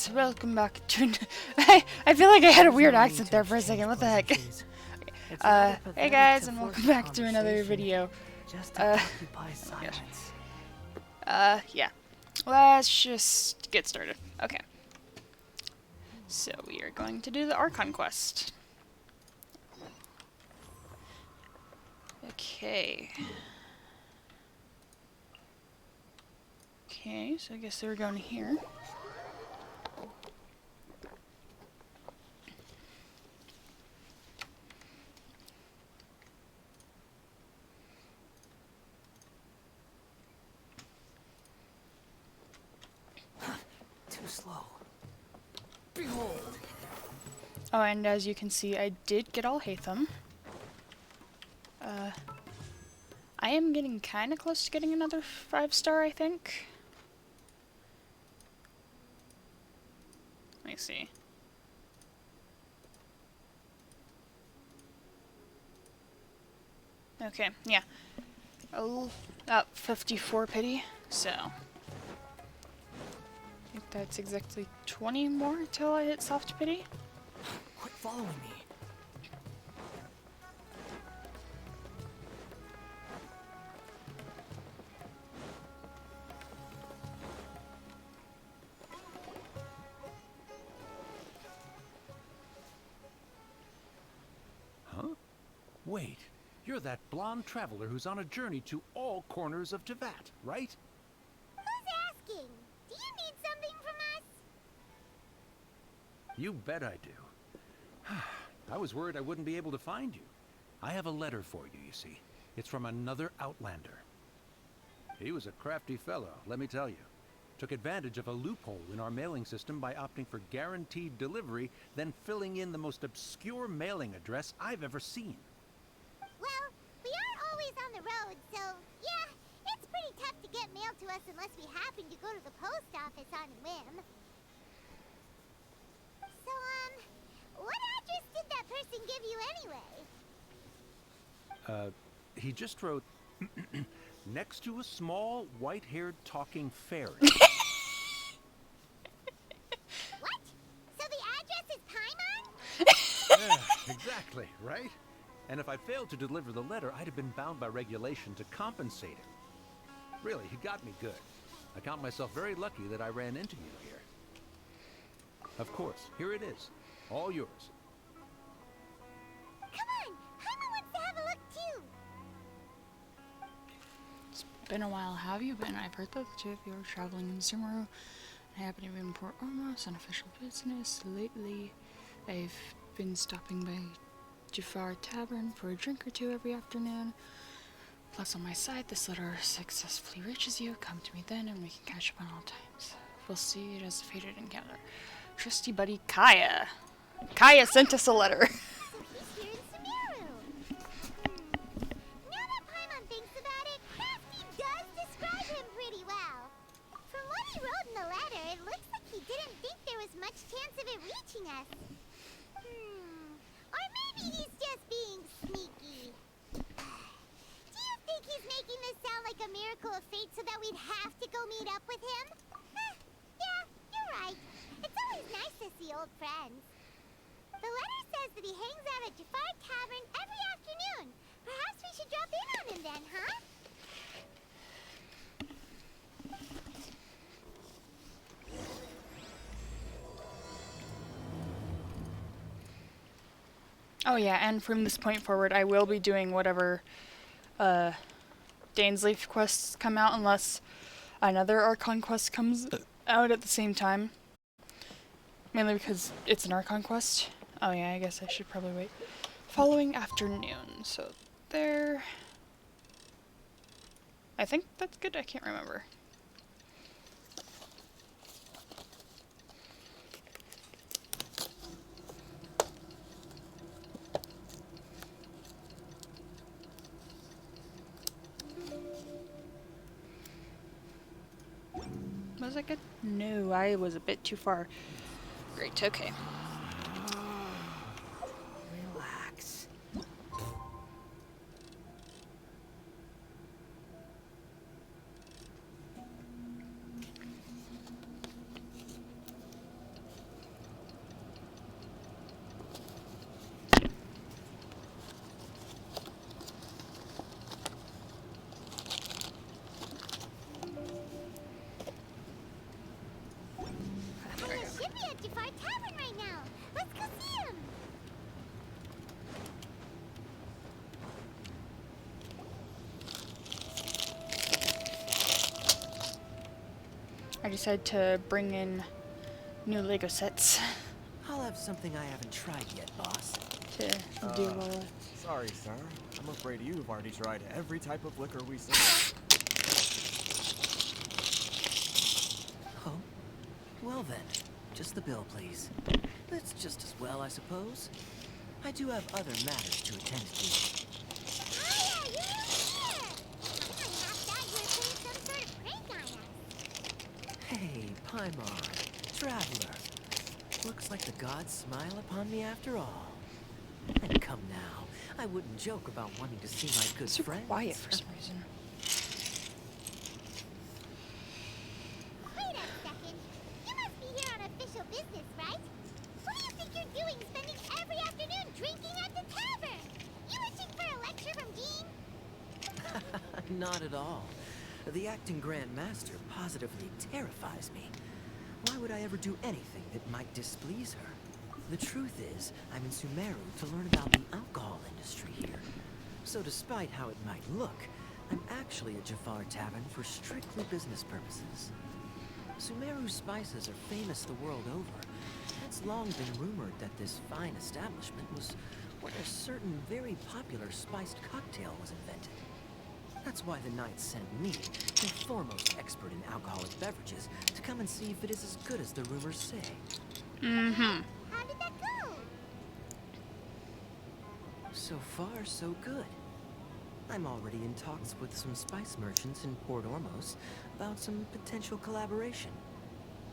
guys, welcome back to... I feel like I had a weird accent there for a second, what the heck? Hey guys, and welcome back to another video. Yeah. Let's just get started. Okay. So, we are going to do the Archon quest. Okay. Okay, so I guess we're going here. Too slow. Behold. Oh, and as you can see, I did get all Hatham. I am getting kind of close to getting another 5-star, I think. Let me see. Okay, yeah. Oh, 54 pity, so. I think that's exactly 20 more till I hit soft pity. Quit following me. Huh? Wait, you're that blonde traveler who's on a journey to all corners of Teyvat, right? Who's asking? Do you need something from us? You bet I do. I was worried I wouldn't be able to find you. I have a letter for you, you see. It's from another Outlander. He was a crafty fellow, let me tell you. Took advantage of a loophole in our mailing system by opting for guaranteed delivery, then filling in the most obscure mailing address I've ever seen. Well, we aren't always on the road, so yeah, it's pretty tough to get mail to us unless we happen to go to the post office on a whim. So, what address did that person give you anyway? He just wrote, next to a small, white-haired talking fairy. What? So the address is Paimon? Yeah, exactly, right? And if I failed to deliver the letter, I'd have been bound by regulation to compensate him. Really, he got me good. I count myself very lucky that I ran into you here. Of course, here it is. All yours. Come on, Paimon wants to have a look too. It's been a while. How have you been? I've heard that the two of you are traveling in Sumeru. I happen to be in Port Ormos on official business. Lately, I've been stopping by Jafar Tavern for a drink or two every afternoon. Plus, on my side, this letter successfully reaches you. Come to me then, and we can catch up on all times. We'll see it as a fated encounter. Trusty buddy Kaya. Kaya sent us a letter. So he's here in Sumeru. Now that Paimon thinks about it, Crafty does describe him pretty well. From what he wrote in the letter, it looks like he didn't think there was much chance of it reaching us. Or maybe he's just being sneaky. Do you think he's making this sound like a miracle of fate so that we'd have to go meet up with him? Yeah, you're right. It's always nice to see old friends. The letter says that he hangs out at Jafar Tavern every afternoon. Perhaps we should drop in on him then, huh? Oh yeah, and from this point forward, I will be doing whatever Dainsleif quests come out, unless another Archon quest comes out at the same time. Mainly because it's an Archon quest. Oh yeah, I guess I should probably wait. Following afternoon, so there. I think that's good, I can't remember. Was I good? No, I was a bit too far. Great, okay. Relax. at Jafar Tavern right now. Let's go see him. I decided to bring in new Lego sets I'll have something I haven't tried yet, boss. to deal with. Sorry, sir. I'm afraid you've already tried every type of liquor we sell. Oh? Well then, just the bill, please. That's just as well, I suppose. I do have other matters to attend to. Hiya, you're here! I half thought you were playing some sort of prank on us. Hey, Paimon, traveler. Looks like the gods smile upon me after all. And come now, I wouldn't joke about wanting to see my good So friends. quiet for some reason. Wait a second. You must be here on official business, right? What do you think you're doing spending every afternoon drinking at the tavern? You itching for a lecture from Dean? Not at all. The acting Grand Master positively terrifies me. Why would I ever do anything that might displease her? The truth is, I'm in Sumeru to learn about the alcohol industry here. So despite how it might look, I'm actually at Jafar Tavern for strictly business purposes. Sumeru spices are famous the world over. It's long been rumored that this fine establishment was where a certain very popular spiced cocktail was invented. That's why the knights sent me, the foremost expert in alcoholic beverages, to come and see if it is as good as the rumors say. Mm-hmm. How did that go? So far, so good. I'm already in talks with some spice merchants in Port Ormos about some potential collaboration.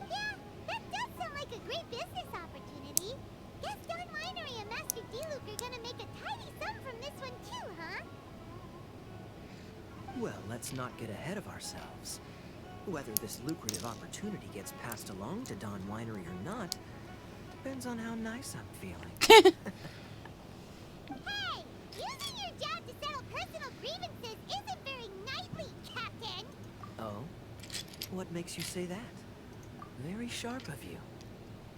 Yeah, that does sound like a great business opportunity. Guess Don Winery and Master D-Luke are gonna make a tidy sum from this one too, huh? Well, let's not get ahead of ourselves. Whether this lucrative opportunity gets passed along to Don Winery or not, depends on how nice I'm feeling. Hey! Using your job to settle personal grievances isn't very knightly, Captain! Oh? What makes you say that? Very sharp of you.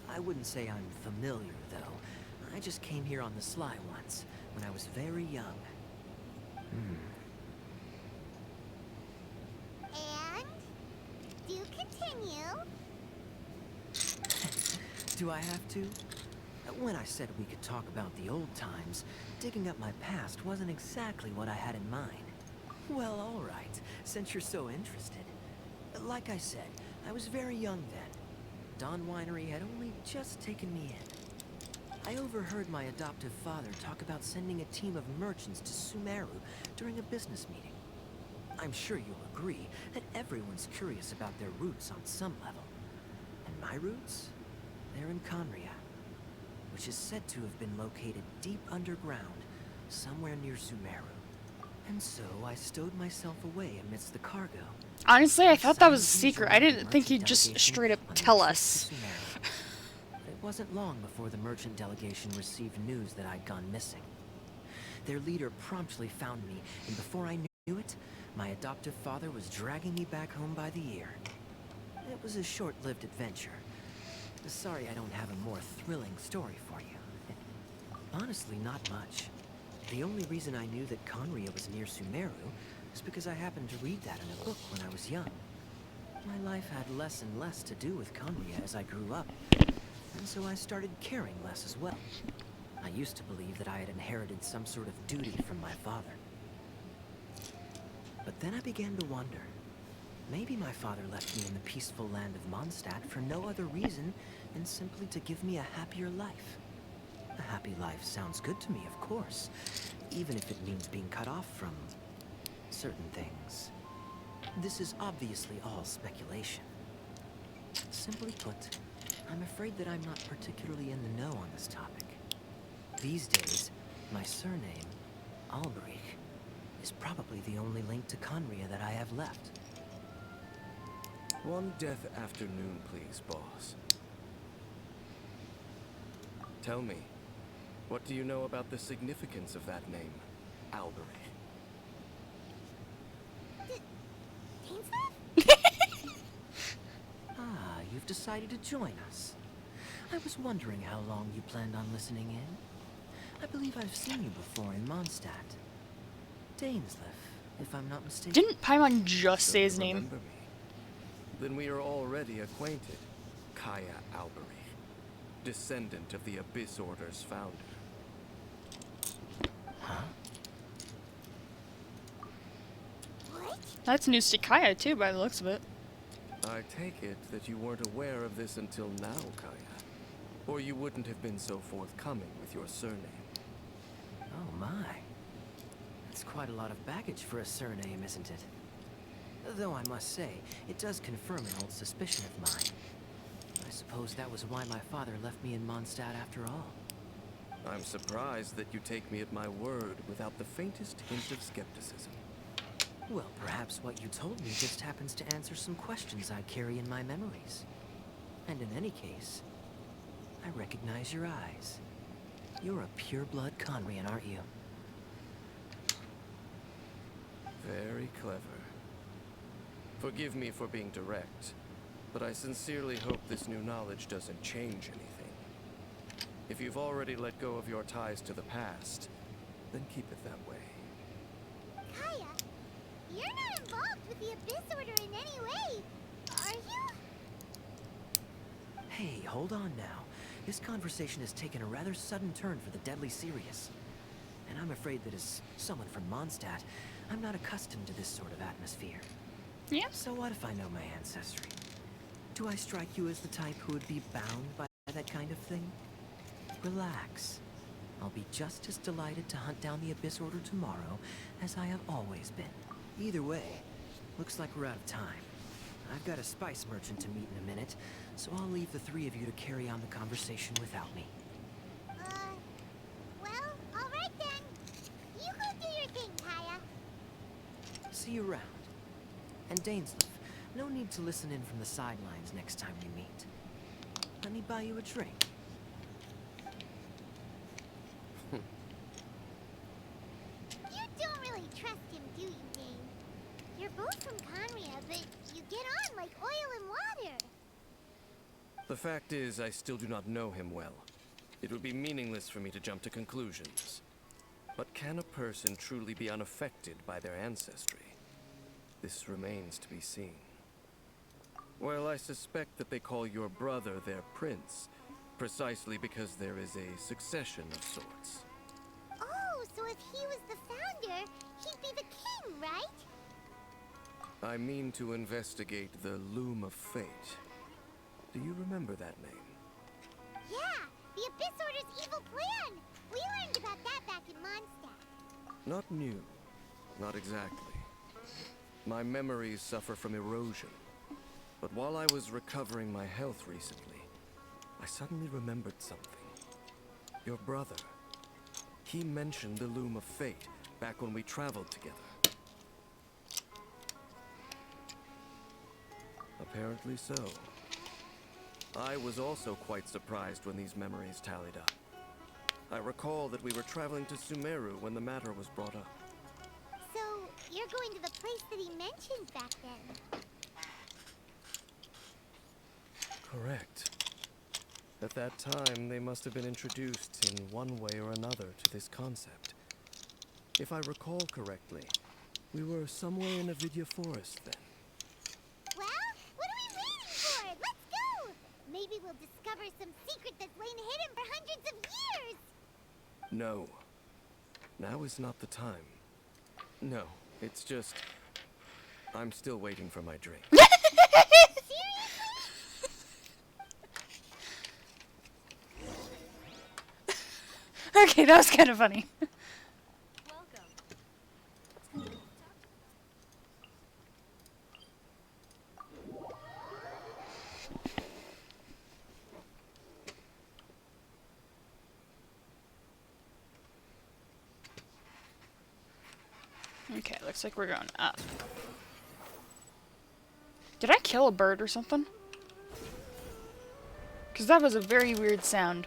I wouldn't say I'm familiar, though. I just came here on the sly once, when I was very young. And? Do continue. Do I have to? When I said we could talk about the old times, digging up my past wasn't exactly what I had in mind. Well, all right, since you're so interested. Like I said, I was very young then. Don Winery had only just taken me in. I overheard my adoptive father talk about sending a team of merchants to Sumeru during a business meeting. I'm sure you'll agree that everyone's curious about their roots on some level. And my roots? They're in Conria, which is said to have been located deep underground, somewhere near Sumeru. And so I stowed myself away amidst the cargo. Honestly, I thought that was a secret. I didn't think he'd just straight up tell us. It wasn't long before the merchant delegation received news that I'd gone missing. Their leader promptly found me, and before I knew it, my adoptive father was dragging me back home by the ear. It was a short-lived adventure. Sorry I don't have a more thrilling story for you. Honestly, not much. The only reason I knew that Conria was near Sumeru is because I happened to read that in a book when I was young. My life had less and less to do with Conria as I grew up, and so I started caring less as well. I used to believe that I had inherited some sort of duty from my father. But then I began to wonder. Maybe my father left me in the peaceful land of Mondstadt for no other reason than simply to give me a happier life. A happy life sounds good to me, of course, even if it means being cut off from certain things. This is obviously all speculation. Simply put, I'm afraid that I'm not particularly in the know on this topic. These days, my surname, Alberich, is probably the only link to Conria that I have left. One death afternoon, please, boss. Tell me, what do you know about the significance of that name, Alberich? Tainslev? Ah, you've decided to join us. I was wondering how long you planned on listening in. I believe I've seen you before in Mondstadt. Dainsleif, if I'm not mistaken. Didn't Paimon just Don't say you his name? remember me? Then we are already acquainted. Kaya Alberich, descendant of the Abyss Order's founder. Huh? What? That's news to Kaya too, by the looks of it. I take it that you weren't aware of this until now, Kaya. Or you wouldn't have been so forthcoming with your surname. Oh my. That's quite a lot of baggage for a surname, isn't it? Though I must say, it does confirm an old suspicion of mine. I suppose that was why my father left me in Mondstadt after all. I'm surprised that you take me at my word without the faintest hint of skepticism. Well, perhaps what you told me just happens to answer some questions I carry in my memories. And in any case, I recognize your eyes. You're a pure-blood Conrian, aren't you? Very clever. Forgive me for being direct, but I sincerely hope this new knowledge doesn't change anything. If you've already let go of your ties to the past, then keep it that way. Kaya, you're not involved with the Abyss Order in any way, are you? Hey, hold on now. This conversation has taken a rather sudden turn for the deadly serious. And I'm afraid that as someone from Mondstadt, I'm not accustomed to this sort of atmosphere. Yeah. So what if I know my ancestry? Do I strike you as the type who would be bound by that kind of thing? Relax. I'll be just as delighted to hunt down the Abyss Order tomorrow as I have always been. Either way, looks like we're out of time. I've got a spice merchant to meet in a minute, so I'll leave the three of you to carry on the conversation without me. Well, alright then. You go do your thing, Kaya. See you around. And Dainsleif, no need to listen in from the sidelines next time we meet. Let me buy you a drink. You don't really trust him, do you, Dane? You're both from Conria, but you get on like oil and water. The fact is, I still do not know him well. It would be meaningless for me to jump to conclusions. But can a person truly be unaffected by their ancestry? This remains to be seen. Well, I suspect that they call your brother their prince, precisely because there is a succession of sorts. Oh, so if he was the founder, he'd be the king, right? I mean to investigate the Loom of Fate. Do you remember that name? Yeah, the Abyss Order's evil plan. We learned about that back in Mondstadt. Not new. Not exactly. My memories suffer from erosion. But while I was recovering my health recently, I suddenly remembered something. Your brother. He mentioned the Loom of Fate back when we traveled together. Apparently so. I was also quite surprised when these memories tallied up. I recall that we were traveling to Sumeru when the matter was brought up. So, you're going to the place that he mentioned back then? Correct. At that time, they must have been introduced in one way or another to this concept. If I recall correctly, we were somewhere in Avidya Forest then. Well, what are we waiting for? Let's go! Maybe we'll discover some secret that's lain hidden for hundreds of years! No. Now is not the time. No, it's just... I'm still waiting for my drink. Okay, that was kind of funny. Okay, looks like we're going up. Did I kill a bird or something? Because that was a very weird sound.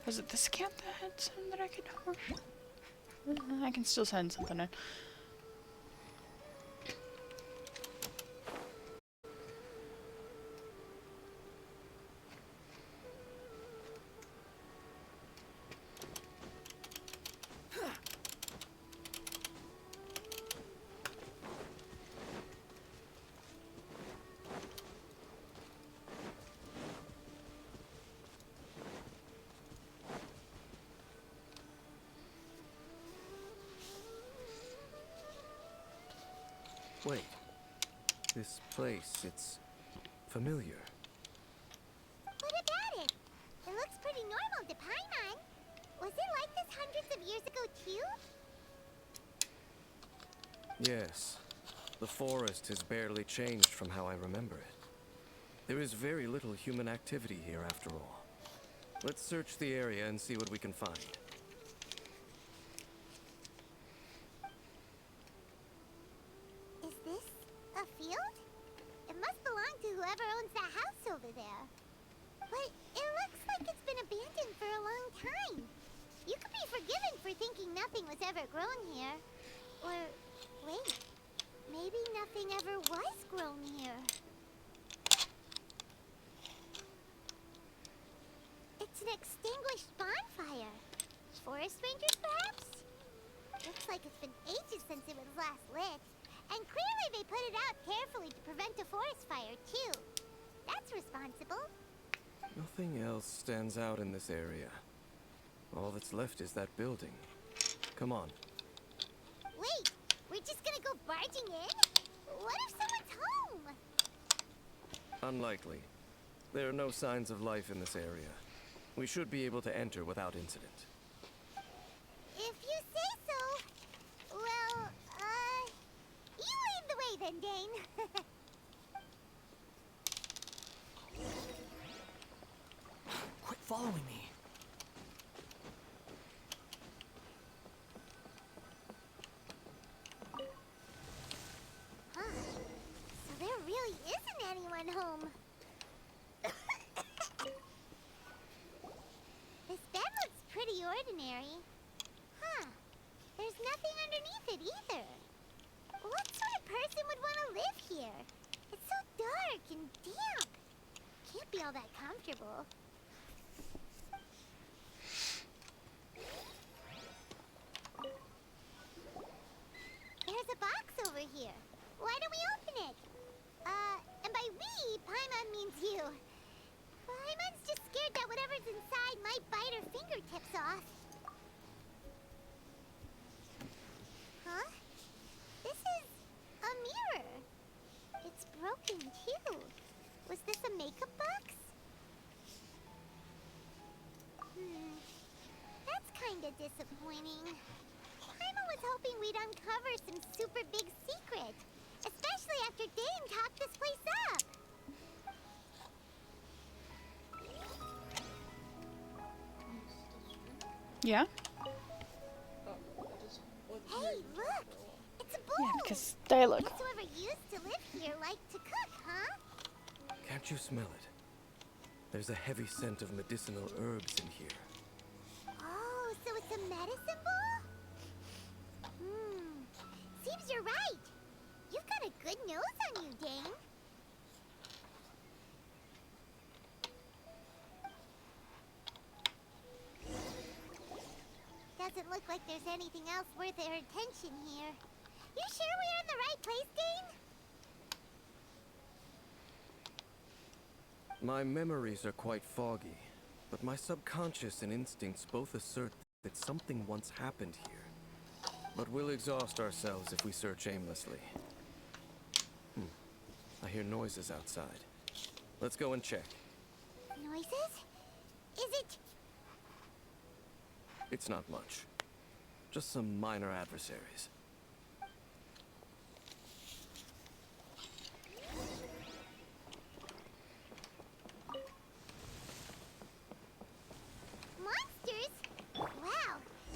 Was it this camp that had some that I could horse? I can still send something in. Wait. This place, it's familiar. What about it? It looks pretty normal to Paimon. Was it like this hundreds of years ago, too? Yes. The forest has barely changed from how I remember it. There is very little human activity here after all. Let's search the area and see what we can find. Is this a field? It must belong to whoever owns that house over there. But it looks like it's been abandoned for a long time. You could be forgiven for thinking nothing was ever grown here. Or, wait, maybe nothing ever was grown here. It's an extinguished bonfire. Forest rangers, perhaps? Looks like it's been ages since it was last lit. And clearly they put it out carefully to prevent a forest fire, too. That's responsible. Nothing else stands out in this area. All that's left is that building. Come on. Wait, we're just gonna go barging in? What if someone's home? Unlikely. There are no signs of life in this area. We should be able to enter without incident. If you say so. Well, you lead the way then, Dane. Quit following me. Huh. So there really isn't anyone home. This bed looks pretty ordinary. Huh. There's nothing underneath it either. What sort of person would want to live here? It's so dark and damp. Can't be all that comfortable. There's a box over here. Why don't we open it? And by we, Paimon means you. Paimon's just scared that whatever's inside might bite her fingertips off. Huh? This is a mirror. It's broken too. Was this a makeup box? That's kinda disappointing. Paimon was hoping we'd uncover some super big secret. Especially after Dane talked this place up. Yeah? Hey, look! It's a bowl! Yeah, because they look. Guess whoever used to live here liked to cook, huh? Can't you smell it? There's a heavy scent of medicinal herbs in here. Oh, so it's a medicine bowl? Seems you're right. You've got a good nose on you, Dane. Doesn't look like there's anything else worth our attention here. You sure we're in the right place, Dane? My memories are quite foggy, but my subconscious and instincts both assert that something once happened here. But we'll exhaust ourselves if we search aimlessly. I hear noises outside. Let's go and check. Noises? Is it... It's not much. Just some minor adversaries. monsters? Wow,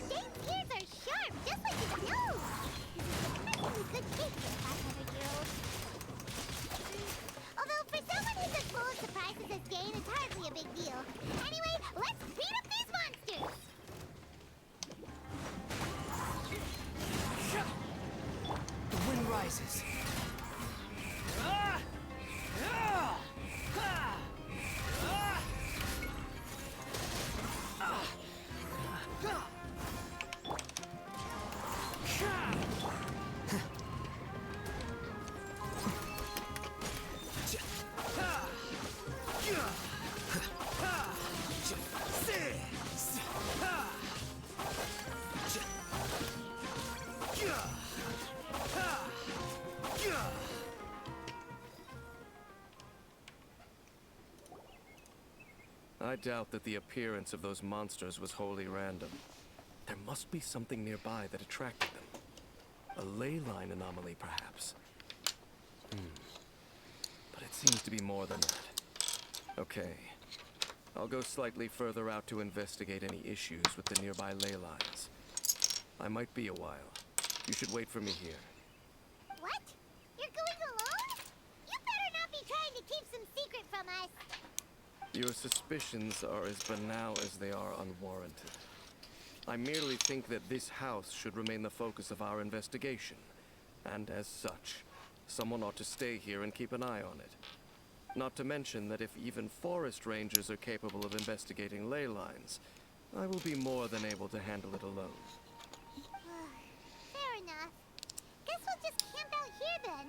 Dane's ears are sharp, just like his nose. This is a perfectly good cake for a 500-year-old. Although for someone who's as full of surprises as Dane, it's hardly a big deal. Anyway, let's beat up these monsters! The wind rises. I doubt that the appearance of those monsters was wholly random. There must be something nearby that attracted them. A ley line anomaly, perhaps. But it seems to be more than that. Okay. I'll go slightly further out to investigate any issues with the nearby ley lines. I might be a while. You should wait for me here. What? You're going alone? You better not be trying to keep some secret from us. Your suspicions are as banal as they are unwarranted. I merely think that this house should remain the focus of our investigation. And as such, someone ought to stay here and keep an eye on it. Not to mention that if even forest rangers are capable of investigating ley lines, I will be more than able to handle it alone. Fair enough. Guess we'll just camp out here then.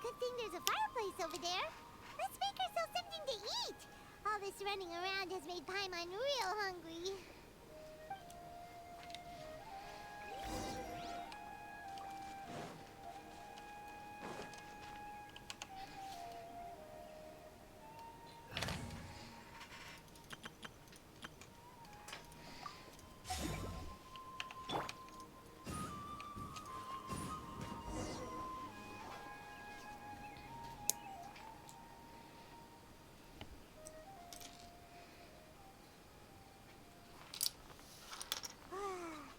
Good thing there's a fireplace over there. Let's make ourselves something to eat. All this running around has made Paimon real hungry.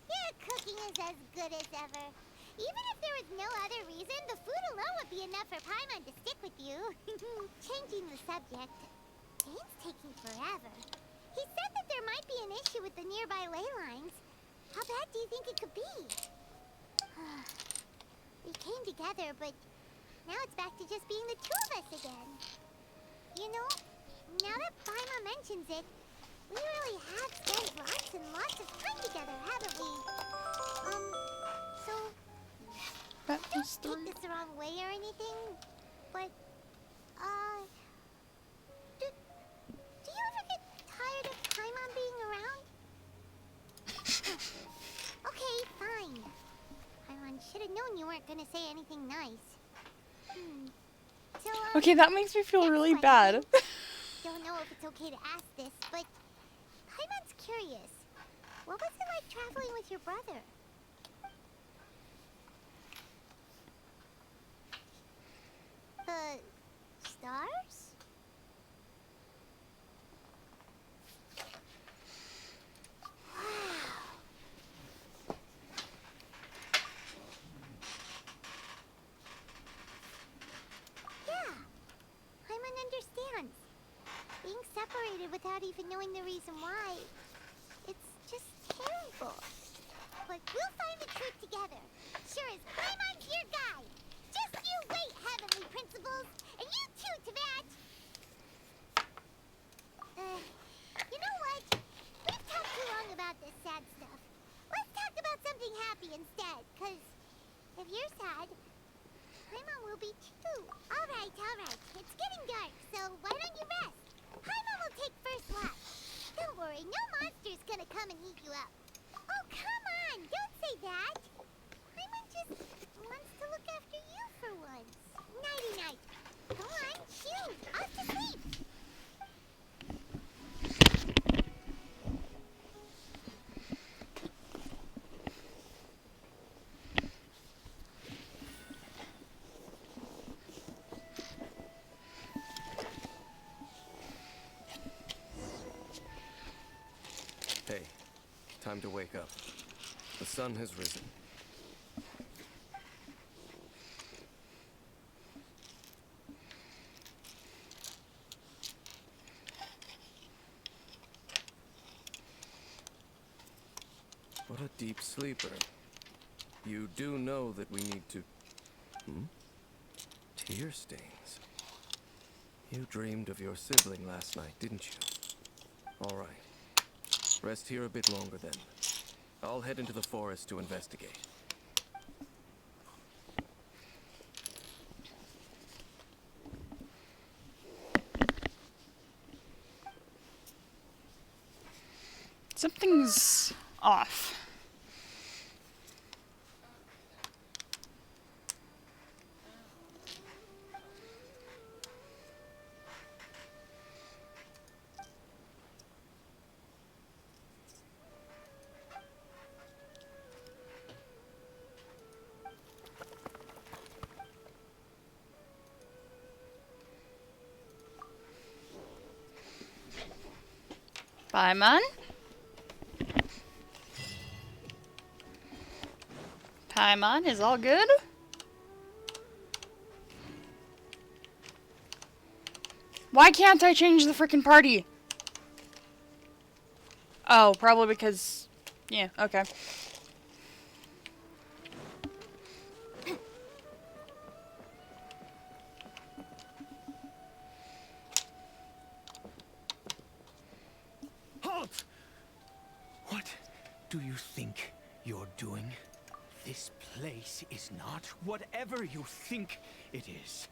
Your cooking is as good as ever. Even if there was no other reason, the food alone would be enough for Paimon to stick with you. Changing the subject. Dane's taking forever. He said that there might be an issue with the nearby ley lines. How bad do you think it could be? We came together, but now it's back to just being the two of us again. You know, now that Paimon mentions it, we really have spent lots and lots of time together, haven't we? So, That don't was take 3. this the wrong way or anything, but, do you ever get tired of Paimon being around? Okay, fine. Paimon should have known you weren't gonna say anything nice. So, Okay, that makes me feel next really question. bad. Don't know if it's okay to ask this, but Paimon's curious. What was it like traveling with your brother? The stars? Wow. Yeah, Paimon understands. Being separated without even knowing the reason why, it's just terrible. But we'll find the truth together. Sure as Paimon's your guide. Just you wait, Heavenly Principles, and you too, Teyvat. You know what? We've talked too long about this sad stuff. Let's talk about something happy instead, 'cause if you're sad, Paimon will be too. All right. It's getting dark, so why don't you rest? Paimon will take first watch. Don't worry, no monster's gonna come and eat you up. Oh, come on, don't say that. Paimon just wants to look after you for once. Nighty-night. Go on, shoo, off to sleep. Hey, time to wake up. The sun has risen. What a deep sleeper. You do know that we need to... Tear stains. You dreamed of your sibling last night, didn't you? All right. Rest here a bit longer then. I'll head into the forest to investigate. Something's off. Paimon? Paimon, is all good? Why can't I change the freaking party? Oh, probably because... Yeah, okay. Halt! What do you think you're doing? This place is not whatever you think it is.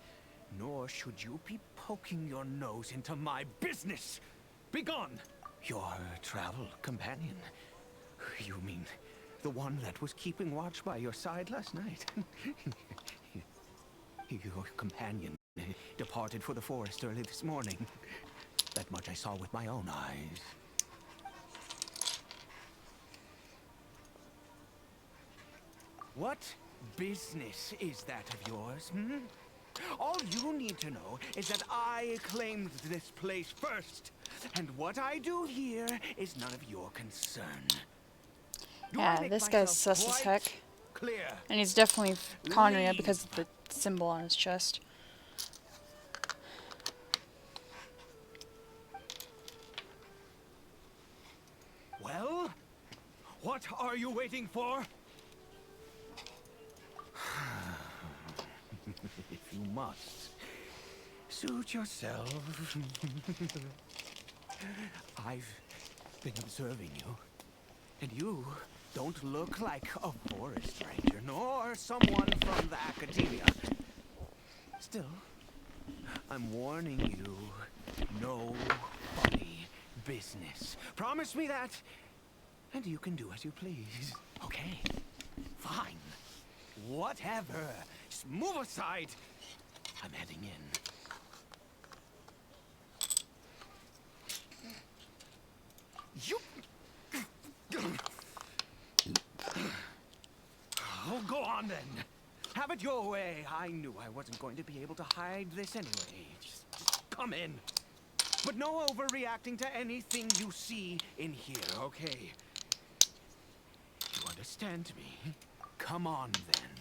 Nor should you be poking your nose into my business. Begone! Your travel companion. You mean the one that was keeping watch by your side last night? Your companion departed for the forest early this morning. That much I saw with my own eyes. What business is that of yours, hmm? All you need to know is that I claimed this place first. And what I do here is none of your concern. Do I Yeah, make this guy's myself sus as quite heck. Clear. And he's definitely Conria Leave. because of the symbol on his chest. Well, what are you waiting for? If you must, suit yourself. I've been observing you, and you don't look like a forest ranger, nor someone from the academia. Still, I'm warning you, no funny business. Promise me that, and you can do as you please. Okay, fine. Whatever. Just move aside. I'm heading in. You... Oh, go on then. Have it your way. I knew I wasn't going to be able to hide this anyway. Just come in. But no overreacting to anything you see in here, okay? You understand me? Come on then.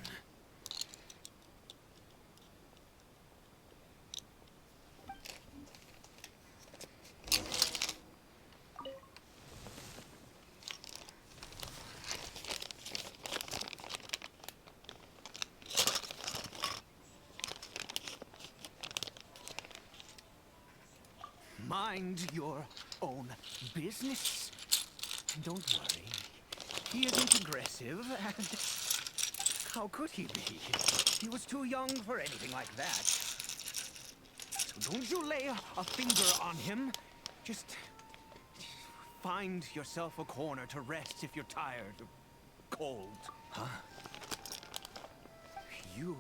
Mind your own business. Don't worry. He isn't aggressive, and how could he be? He was too young for anything like that. So don't you lay a finger on him. Just find yourself a corner to rest if you're tired or cold. Huh? You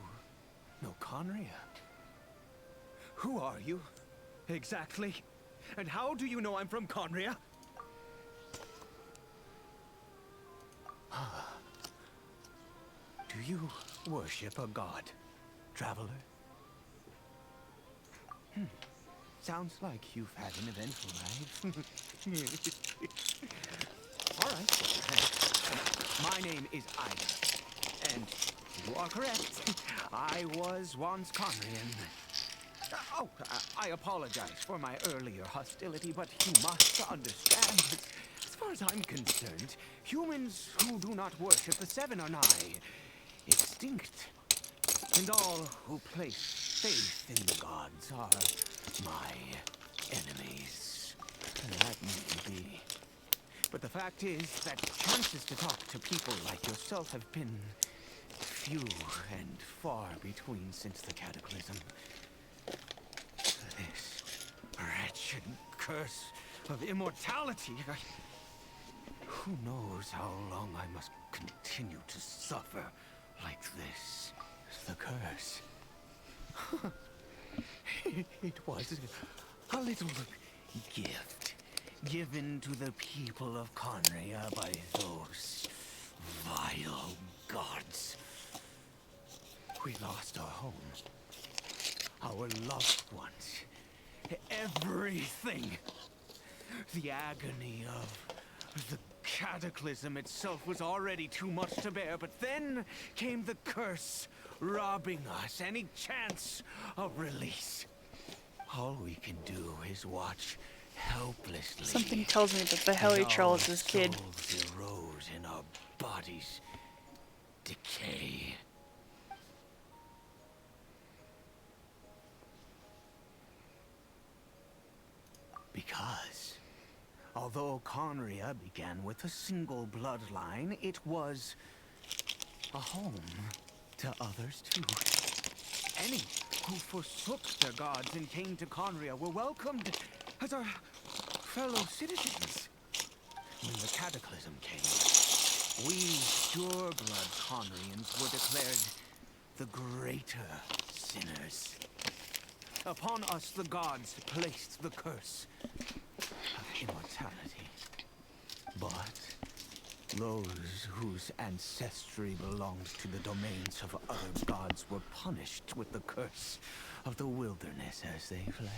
know Conria? Who are you? Exactly. And how do you know I'm from Conria? Do you worship a god, traveler? Sounds like you've had an eventful life. All right. My name is Ida. And you are correct. I was once Conrian. Oh, I apologize for my earlier hostility, but you must understand that, as far as I'm concerned, humans who do not worship the Seven are nigh extinct. And all who place faith in the gods are my enemies. And that may be. But the fact is that chances to talk to people like yourself have been few and far between since the Cataclysm. This wretched curse of immortality. Who knows how long I must continue to suffer like this? The curse. It was a little gift given to the people of Conria by those vile gods. We lost our home, our loved ones, everything. The agony of the cataclysm itself was already too much to bear, but then came the curse, robbing us any chance of release. All we can do is watch helplessly. Something tells me that the as Helitrell is our this kid. souls erode and our bodies decay. Because, although Conria began with a single bloodline, it was a home to others too. Any who forsook their gods and came to Conria were welcomed as our fellow citizens. When the cataclysm came, we pure-blood Conrians were declared the greater sinners. Upon us, the gods placed the curse of immortality. But those whose ancestry belonged to the domains of other gods were punished with the curse of the wilderness as they fled,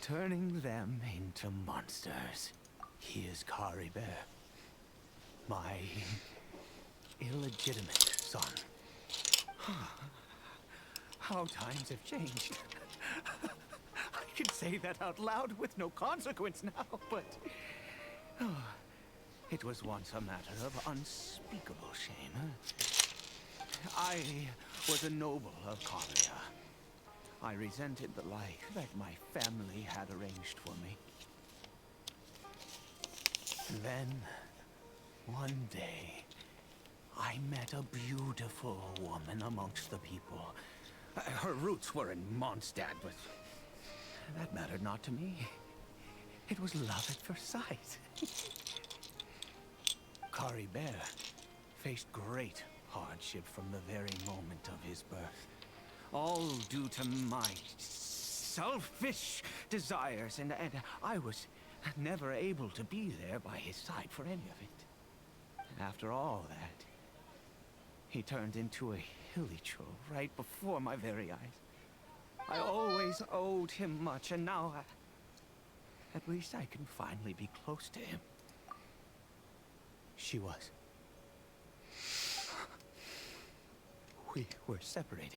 turning them into monsters. He is Caribert, my illegitimate son. How times have changed. I can say that out loud with no consequence now, but it was once a matter of unspeakable shame. I was a noble of Conria. I resented the life that my family had arranged for me. And then, one day, I met a beautiful woman amongst the people. Her roots were in Mondstadt, but that mattered not to me. It was love at first sight. Caribert faced great hardship from the very moment of his birth. All due to my selfish desires, and I was never able to be there by his side for any of it. After all that, he turned into a Hilichurl right before my very eyes. I always owed him much, and now at least I can finally be close to him. She was. We were separated.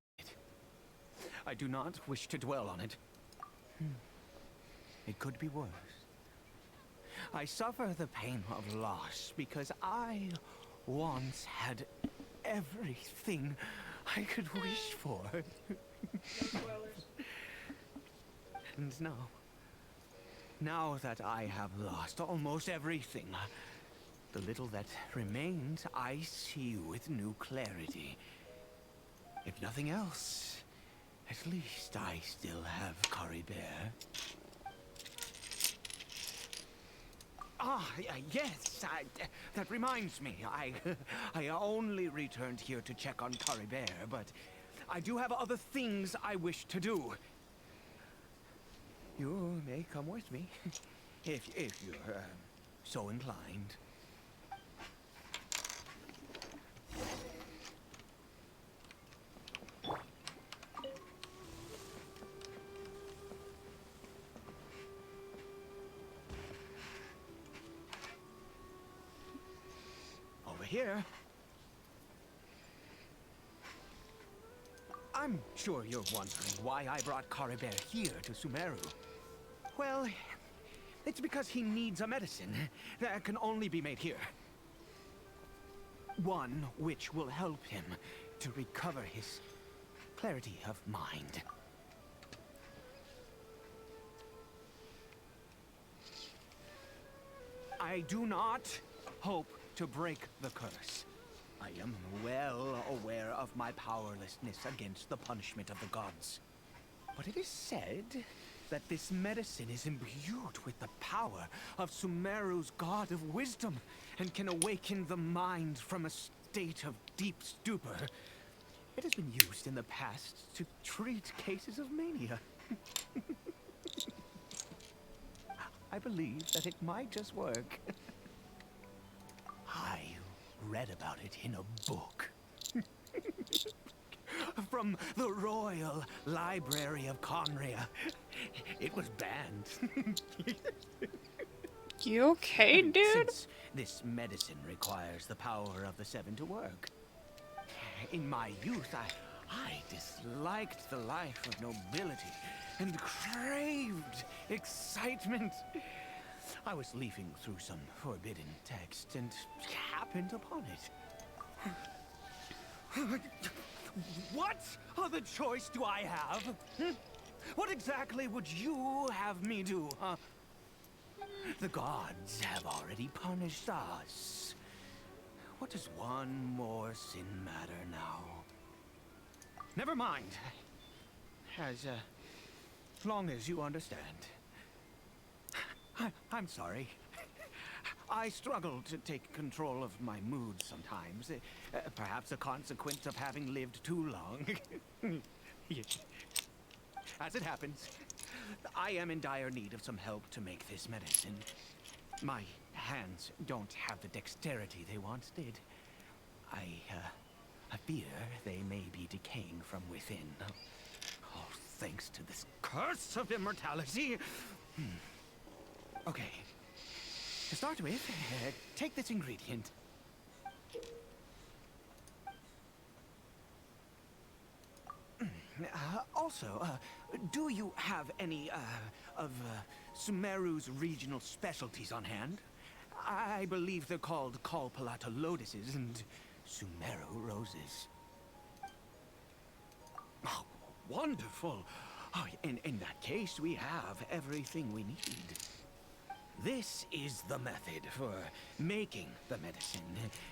I do not wish to dwell on it. It could be worse. I suffer the pain of loss because I once had everything I could wish for. And now that I have lost almost everything, the little that remains I see with new clarity. If nothing else, at least I still have Caribert. Yes, that reminds me. I only returned here to check on Caribert, but I do have other things I wish to do. You may come with me, if you're so inclined. Here. I'm sure you're wondering why I brought Caribert here to Sumeru. Well, it's because he needs a medicine that can only be made here. One which will help him to recover his clarity of mind. I do not hope to break the curse. I am well aware of my powerlessness against the punishment of the gods. But it is said that this medicine is imbued with the power of Sumeru's god of wisdom and can awaken the mind from a state of deep stupor. It has been used in the past to treat cases of mania. I believe that it might just work. I read about it in a book. From the Royal Library of Conria. It was banned. You okay, dude? Since this medicine requires the power of the seven to work. In my youth, I disliked the life of nobility and craved excitement. I was leafing through some forbidden text and happened upon it. What other choice do I have? What exactly would you have me do, huh? The gods have already punished us. What does one more sin matter now? Never mind. As long as you understand. I'm sorry. I struggle to take control of my mood sometimes. Perhaps a consequence of having lived too long. As it happens, I am in dire need of some help to make this medicine. My hands don't have the dexterity they once did. I fear they may be decaying from within. Oh, thanks to this curse of immortality. Okay. To start with, take this ingredient. Also, do you have any, of Sumeru's regional specialties on hand? I believe they're called Kalpalata lotuses and Sumeru roses. Oh, wonderful! Oh, in that case, we have everything we need. This is the method for making the medicine.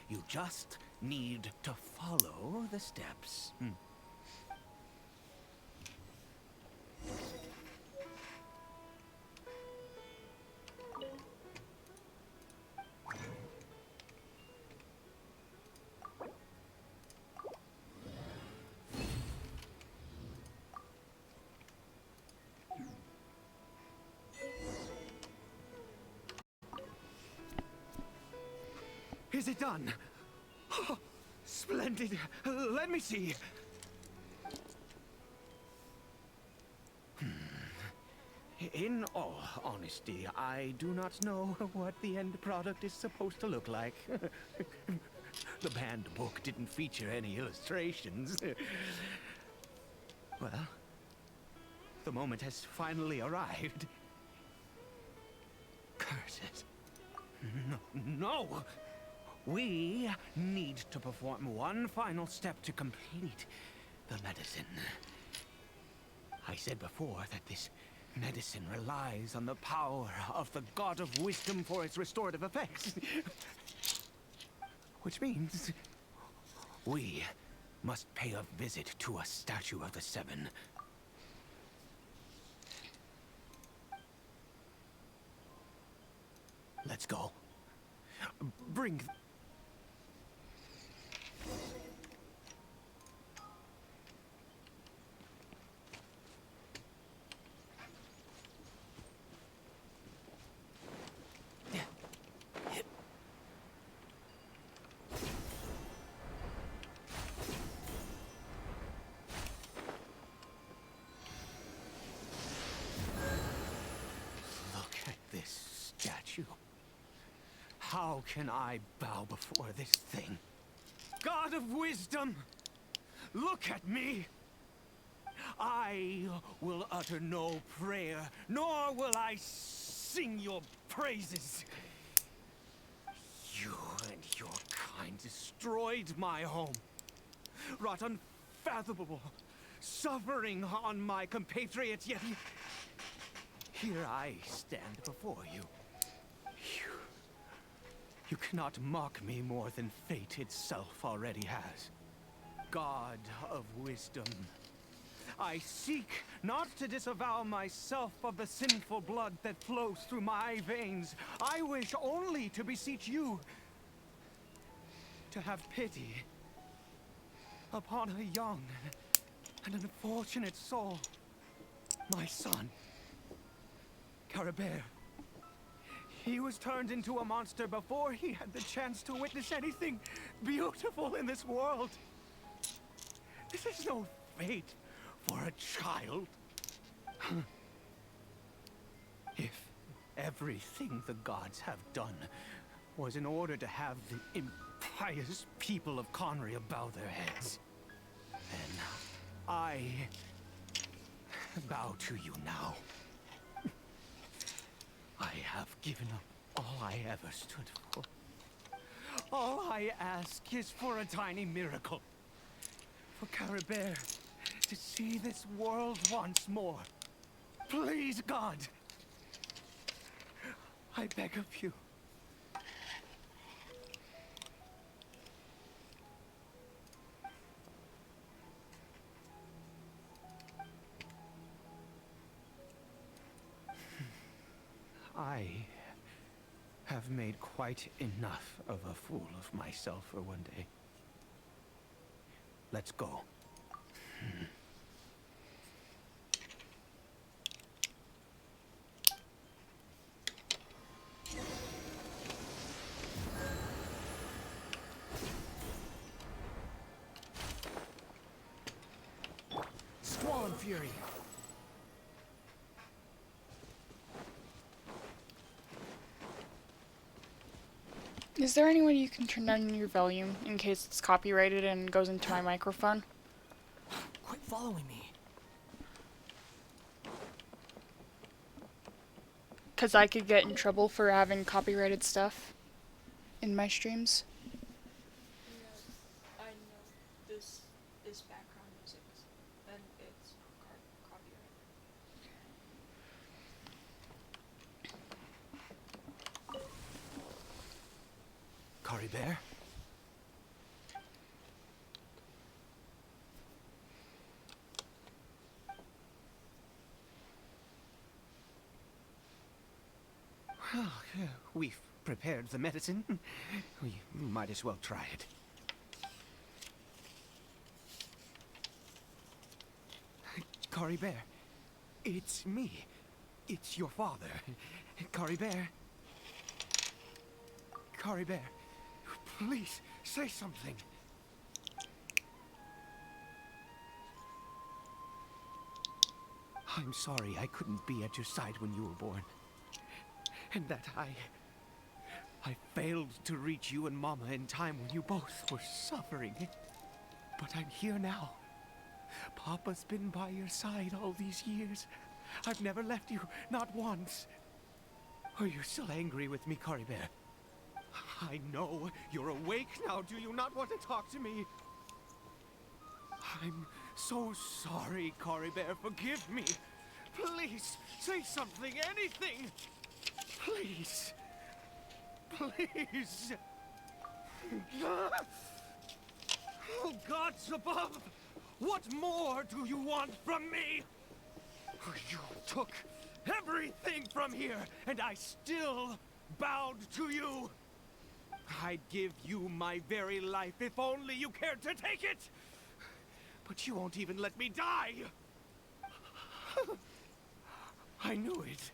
You just need to follow the steps. Is it done? Oh, splendid. Let me see. In all honesty, I do not know what the end product is supposed to look like. The banned book didn't feature any illustrations. Well, the moment has finally arrived. Curse it. No! We need to perform one final step to complete the medicine. I said before that this medicine relies on the power of the God of Wisdom for its restorative effects. Which means we must pay a visit to a statue of the Seven. Let's go. Bring... Look at this statue. How can I bow before this thing? God of Wisdom, look at me. I will utter no prayer, nor will I sing your praises. You and your kind destroyed my home, wrought unfathomable suffering on my compatriots, yet here I stand before you. You cannot mock me more than fate itself already has. God of Wisdom, I seek not to disavow myself of the sinful blood that flows through my veins. I wish only to beseech you to have pity upon a young and unfortunate soul, my son, Carabert. He was turned into a monster before he had the chance to witness anything beautiful in this world. This is no fate for a child. If Everything the gods have done was in order to have the impious people of Conria bow their heads. And I bow to you now. I have given up all I ever stood for. All I ask is for a tiny miracle. For Caribert to see this world once more. Please, God. I beg of you. I have made quite enough of a fool of myself for one day. Let's go. Squall Fury. Is there any way you can turn down your volume in case it's copyrighted and goes into my microphone? Quit following me. Because I could get in trouble for having copyrighted stuff in my streams. I know this is background music, and it's copyrighted. Caribert? Well, we've prepared the medicine. We might as well try it. Caribert, it's me. It's your father. Caribert. Caribert, please, say something. I'm sorry I couldn't be at your side when you were born. And that I failed to reach you and Mama in time when you both were suffering. But I'm here now. Papa's been by your side all these years. I've never left you, not once. Are you still angry with me, Caribert? I know you're awake now. Do you not want to talk to me? I'm so sorry, Caribert. Forgive me. Please, say something, anything. Please. Please. Oh, gods above! What more do you want from me? You took everything from here, and I still bowed to you. I'd give you my very life if only you cared to take it. But you won't even let me die. I knew it.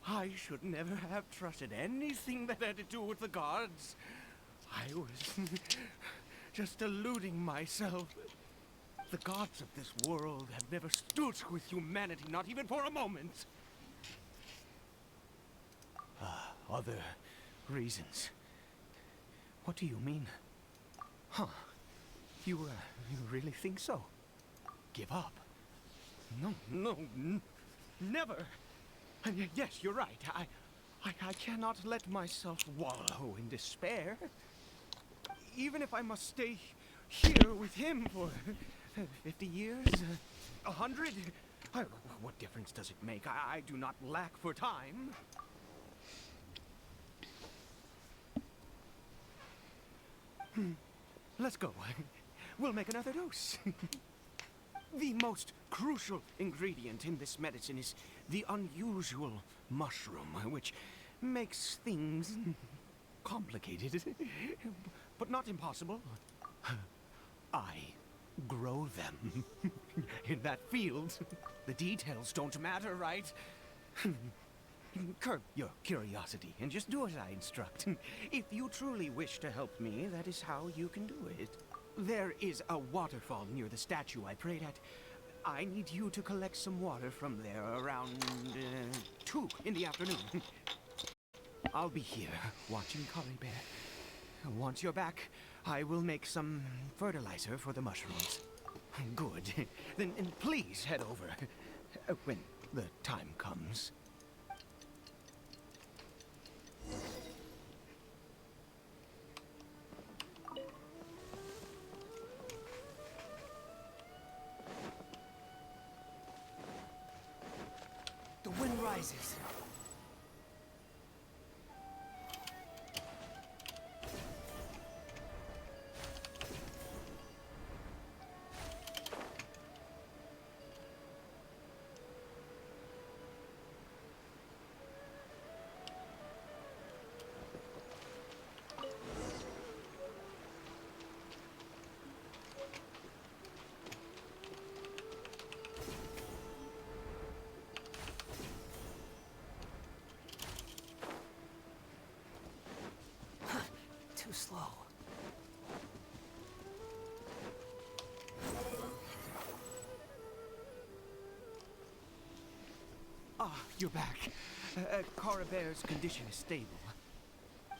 I should never have trusted anything that had to do with the gods. I was just deluding myself. The gods of this world have never stood with humanity, not even for a moment. Other reasons. What do you mean? Huh. You really think so? Give up? No, never. And yes, you're right. I cannot let myself wallow in despair. Even if I must stay here with him for 50 years, 100, what difference does it make? I do not lack for time. Let's go. We'll make another dose. The most crucial ingredient in this medicine is the unusual mushroom, which makes things complicated, but not impossible. I grow them in that field. The details don't matter, right? Curb your curiosity and just do as I instruct. If you truly wish to help me, that is how you can do it. There is a waterfall near the statue I prayed at. I need you to collect some water from there around 2 in the afternoon. I'll be here watching Collie Bear. Once you're back, I will make some fertilizer for the mushrooms. Good. Then please head over when the time comes. The wind rises. Too slow. Ah, you're back. Cara Bear's condition is stable.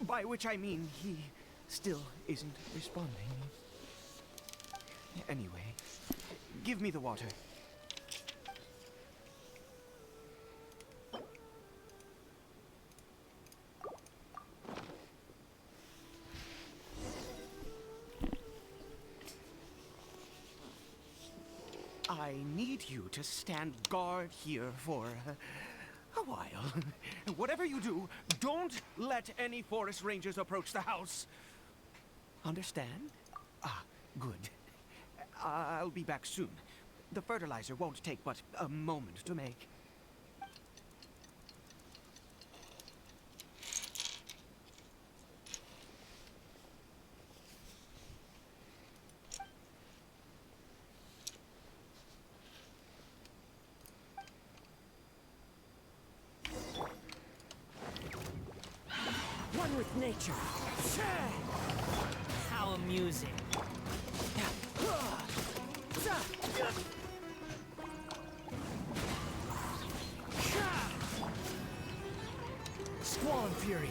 By which I mean he still isn't responding. Anyway, give me the water. I need you to stand guard here for a while. Whatever you do, don't let any forest rangers approach the house. Understand? Ah, good. I'll be back soon. The fertilizer won't take but a moment to make. One with nature. How amusing. Squall Fury.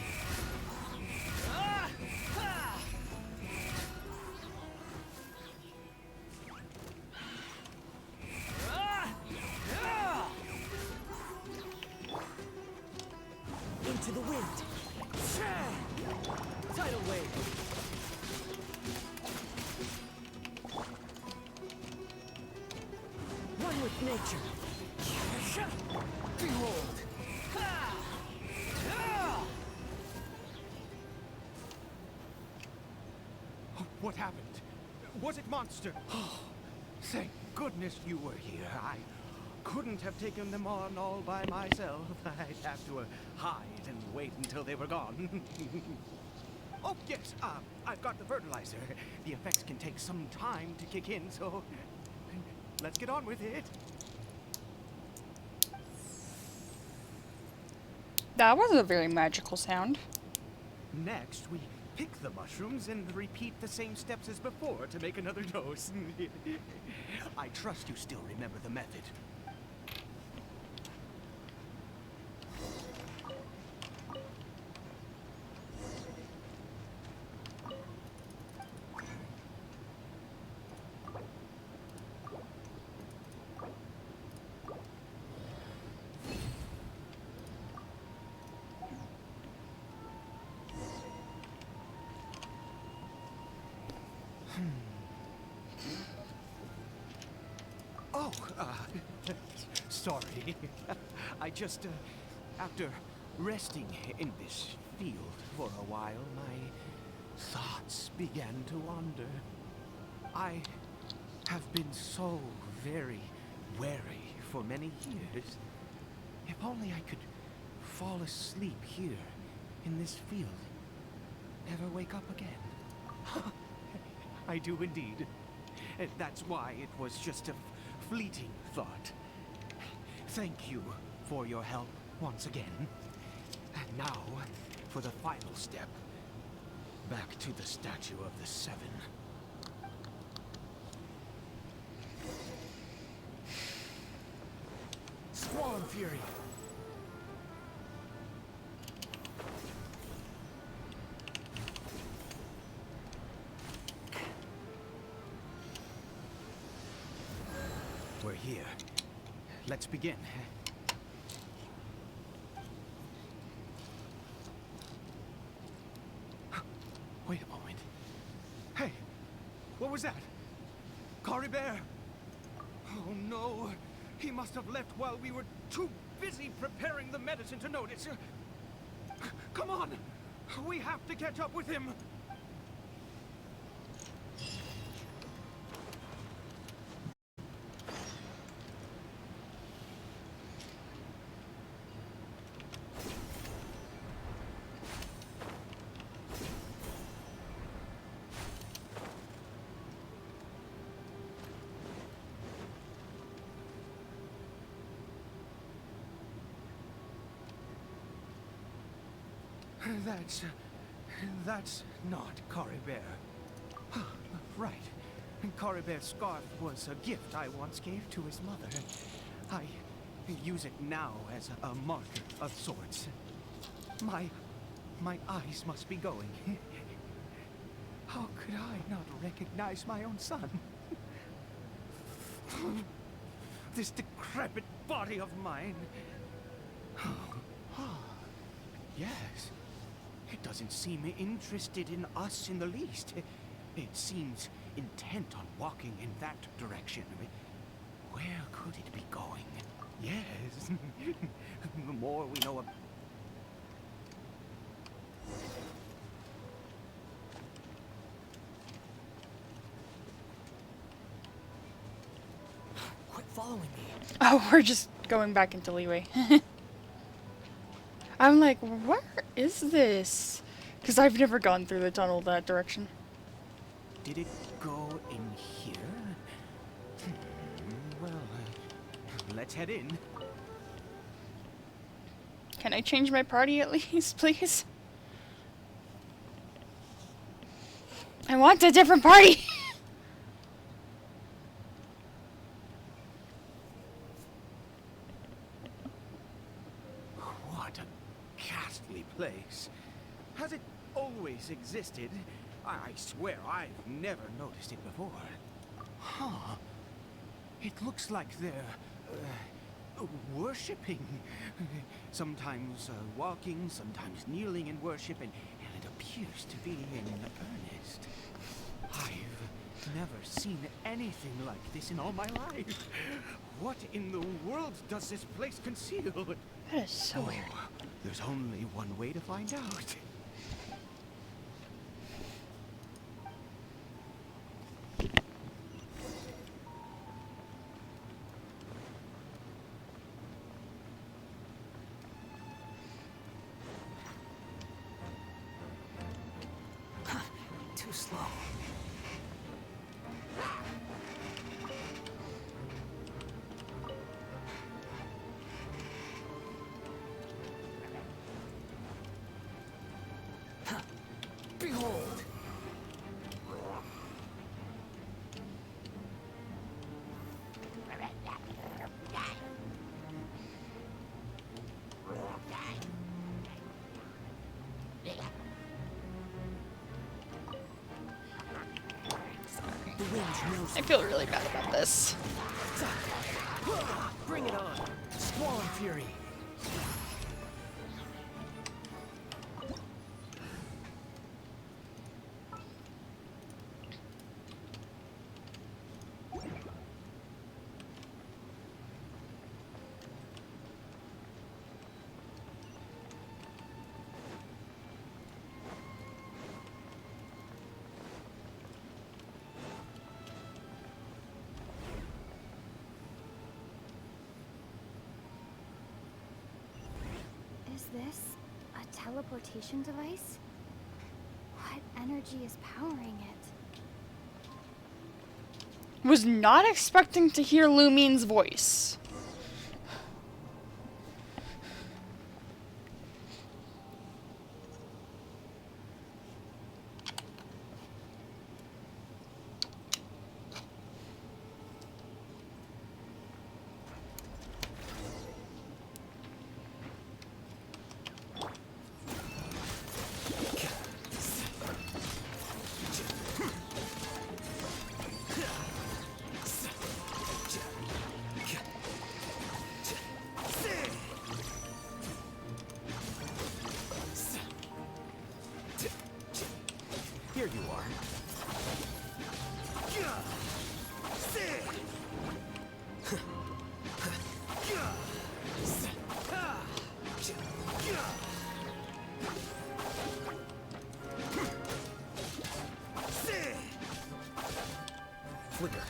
Into the wind. Tidal wave. One with nature. Behold. What happened? Was it monster? Oh, thank goodness you were here. I couldn't have taken them on all by myself. I'd have to hide and wait until they were gone. Oh, yes, I've got the fertilizer. The effects can take some time to kick in, so let's get on with it. That was a very magical sound. Next, we pick the mushrooms and repeat the same steps as before to make another dose. I trust you still remember the method. Oh, sorry. I just, after resting in this field for a while, my thoughts began to wander. I have been so very wary for many years. If only I could fall asleep here in this field, never wake up again. I do indeed. That's why it was just a fleeting thought. Thank you for your help once again. And now, for the final step. Back to the Statue of the Seven. Fury. We're here. Let's begin. Wait a moment. Hey, what was that? Caribert! Oh no, he must have left while we were too busy preparing the medicine to notice. Come on, we have to catch up with him. That's not Caribert. Right. Caribert's scarf was a gift I once gave to his mother. I use it now as a marker of sorts. My eyes must be going. How could I not recognize my own son? This decrepit body of mine. Yes. It doesn't seem interested in us in the least. It seems intent on walking in that direction. Where could it be going? Yes. The more we know about... Quit following me. Oh, we're just going back into Leeway. I'm like, where is this? Because I've never gone through the tunnel that direction. Did it go in here? Well, let's head in. Can I change my party at least, please? I want a different party! What a ghastly place. Has it always existed? I swear I've never noticed it before. Huh. It looks like they're worshipping. Sometimes walking, sometimes kneeling in worship, and it appears to be in earnest. I've never seen anything like this in all my life. What in the world does this place conceal? That is so weird. There's only one way to find out. Too slow. Behold! I feel really bad about this. Bring it on! Squall and Fury! Is this a teleportation device? What energy is powering it? Was not expecting to hear Lumine's voice. Flicker.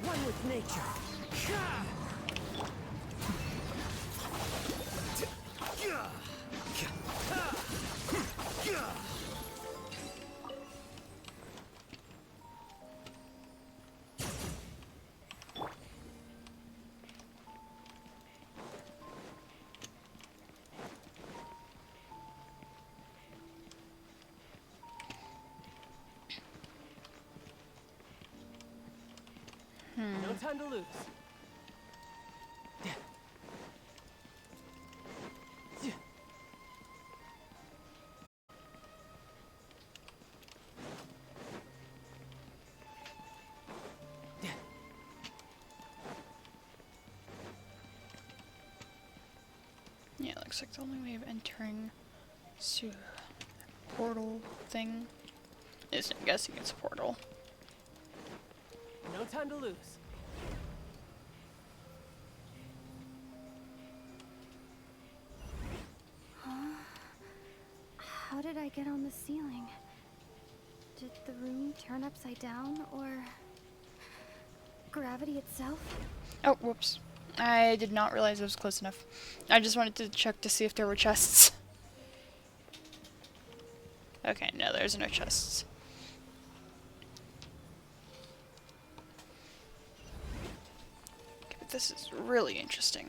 One with nature. No time to lose. Yeah, it looks like the only way of entering to that portal thing is, I'm guessing it's a portal. No time to lose. How did I get on the ceiling? Did the room turn upside down, or gravity itself? Oh, whoops. I did not realize it was close enough. I just wanted to check to see if there were chests. Okay, no, there's no chests. Okay, but this is really interesting.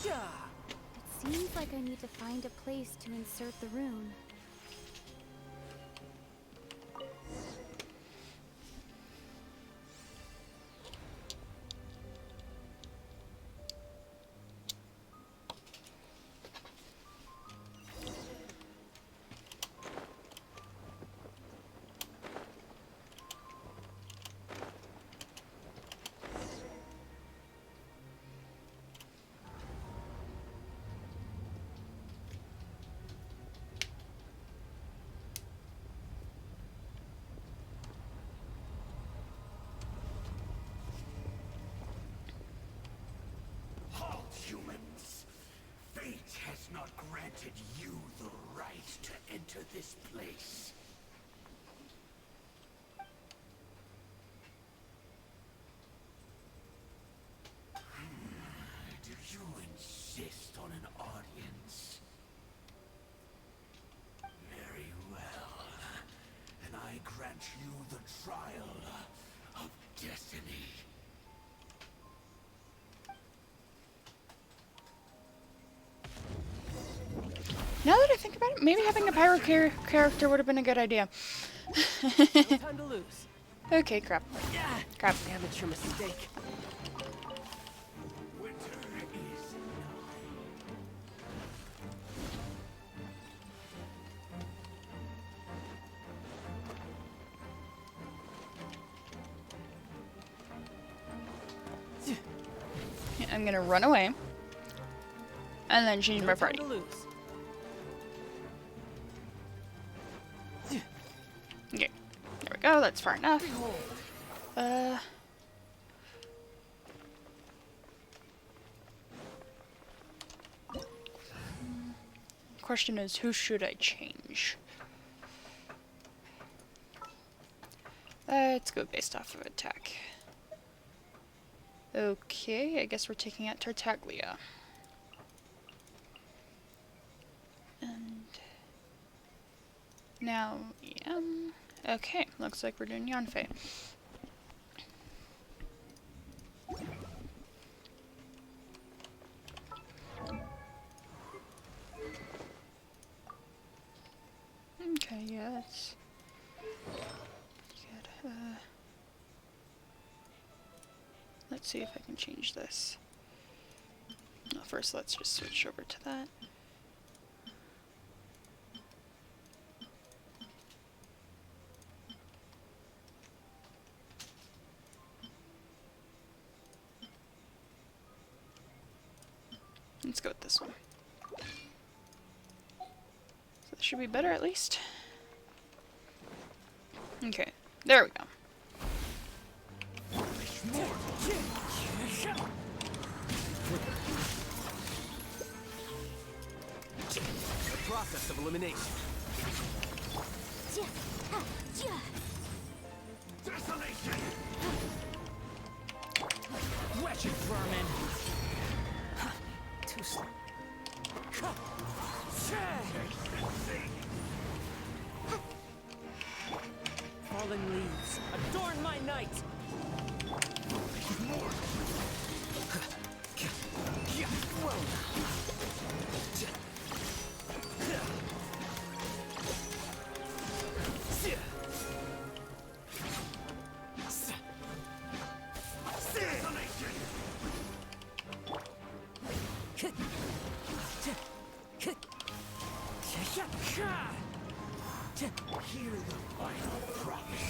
It seems like I need to find a place to insert the rune. Now that I think about it, maybe having a pyro character would have been a good idea. No time to lose. Okay, crap. Crap. Amateur mistake. I'm gonna run away. And then change my party. To lose. Okay. There we go, that's far enough. Question is, who should I change? Let's go based off of attack. Okay, I guess we're taking out Tartaglia. And now, yeah. Okay, looks like we're doing Yanfei. Okay, yes. Good. Let's see if I can change this. No, first let's just switch over to that. Let's go with this one. So this should be better at least. Okay, there we go. The process of elimination. Desolation! Wretched vermin! Too slow. Fallen leaves, adorn my night! Hear the final promise.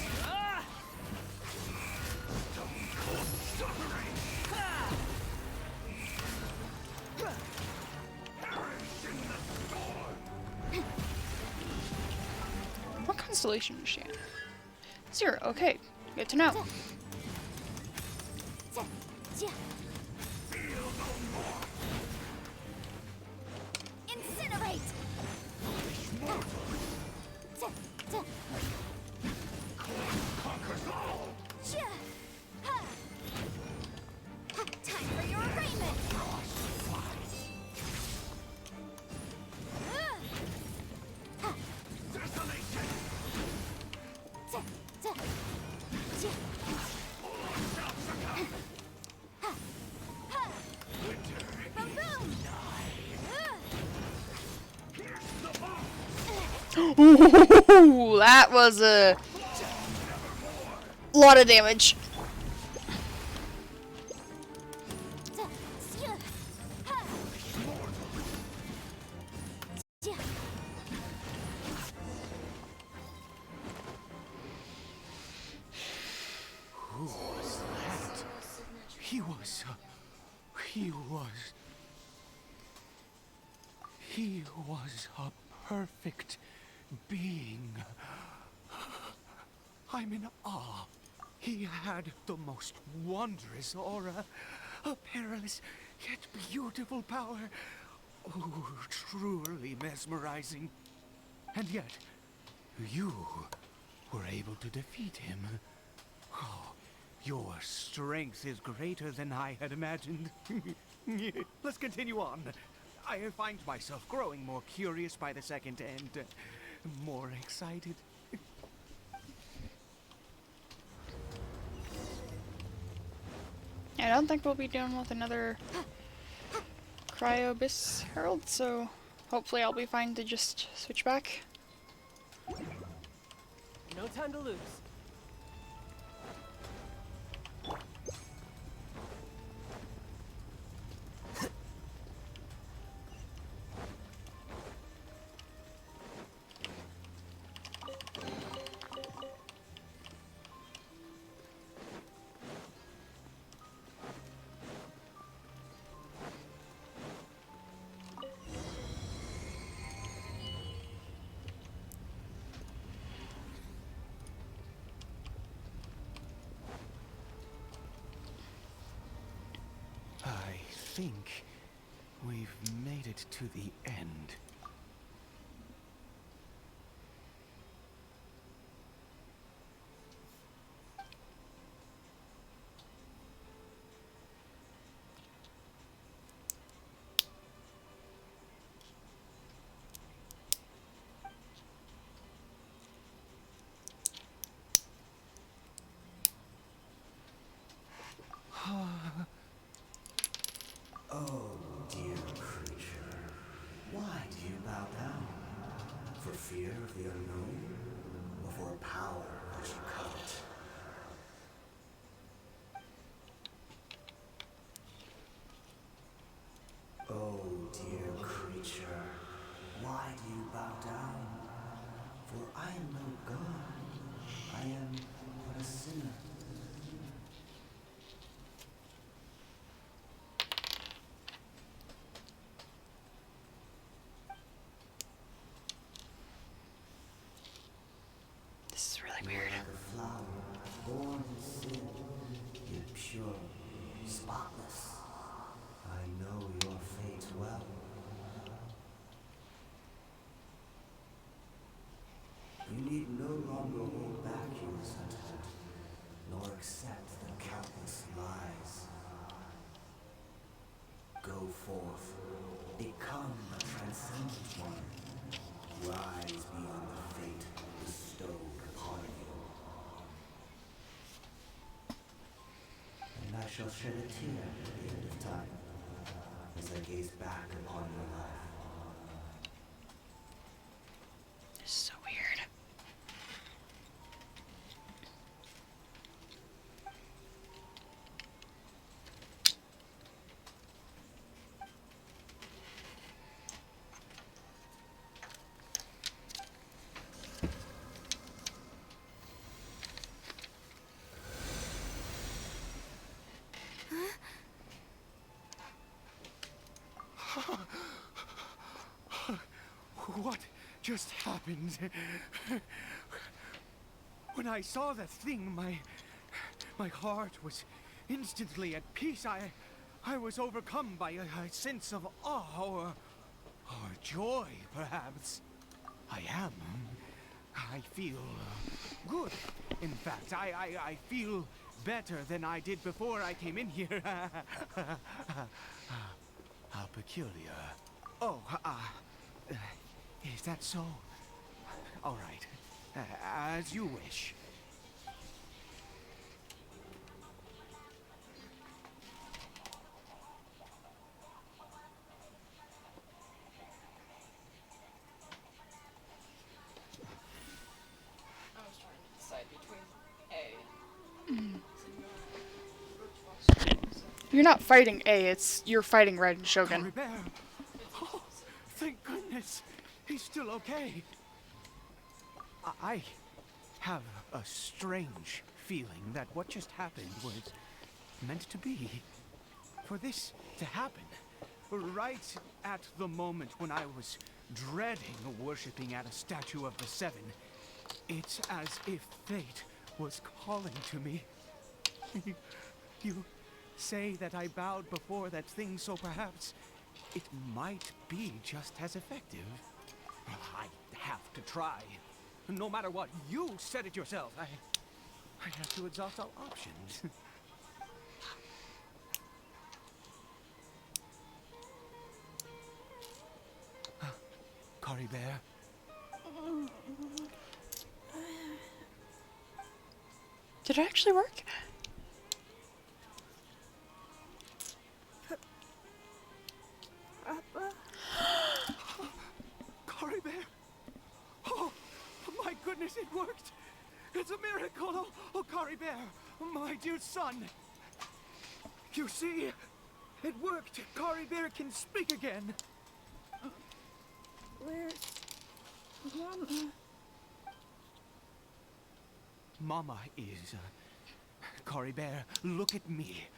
What constellation is she in? 0, okay. Good to know. Incinerate! Time for your arraignment! Ooh, that was a lot of damage. Who was that? He was a perfect being. I'm in awe. He had the most wondrous aura, a perilous yet beautiful power. Oh, truly mesmerizing. And yet, you were able to defeat him. Oh, your strength is greater than I had imagined. Let's continue on. I find myself growing more curious by the second and more excited. I don't think we'll be dealing with another Cryobis Herald, so hopefully I'll be fine to just switch back. No time to lose. I think we've made it to the end. Oh, dear creature, why do you bow down? For fear of the unknown, or for a power that you covet? Oh, dear creature, why do you bow down? For I am no god, I am but a sinner. This is really You weird. are like a flower, born in sin, yet pure, spotless. I know your fate well. You need no longer hold back your resentment, nor accept the countless lies. Go forth, become the transcendent one. Rise beyond the fate bestowed upon you. And I shall shed a tear at the end of time, as I gaze back upon your life. This is so weird. What just happened? When I saw that thing, my heart was instantly at peace. I was overcome by a sense of awe or joy, perhaps. I am. I feel good. In fact, I feel better than I did before I came in here. How peculiar. Oh, is that so? All right. As you wish. I was trying to decide between A. You're not fighting A, you're fighting Red Shogun. Bear. Oh, thank goodness. He's still okay. I have a strange feeling that what just happened was meant to be. For this to happen, right at the moment when I was dreading worshipping at a statue of the Seven, it's as if fate was calling to me. You say that I bowed before that thing, so perhaps it might be just as effective. I have to try. No matter what, you said it yourself. I have to exhaust all options. Kari Bear? Did it actually work? worked! It's a miracle! Oh, Caribert, my dear son! You see, it worked! Caribert can speak again! Where's Mama? Mama is... Caribert, look at me.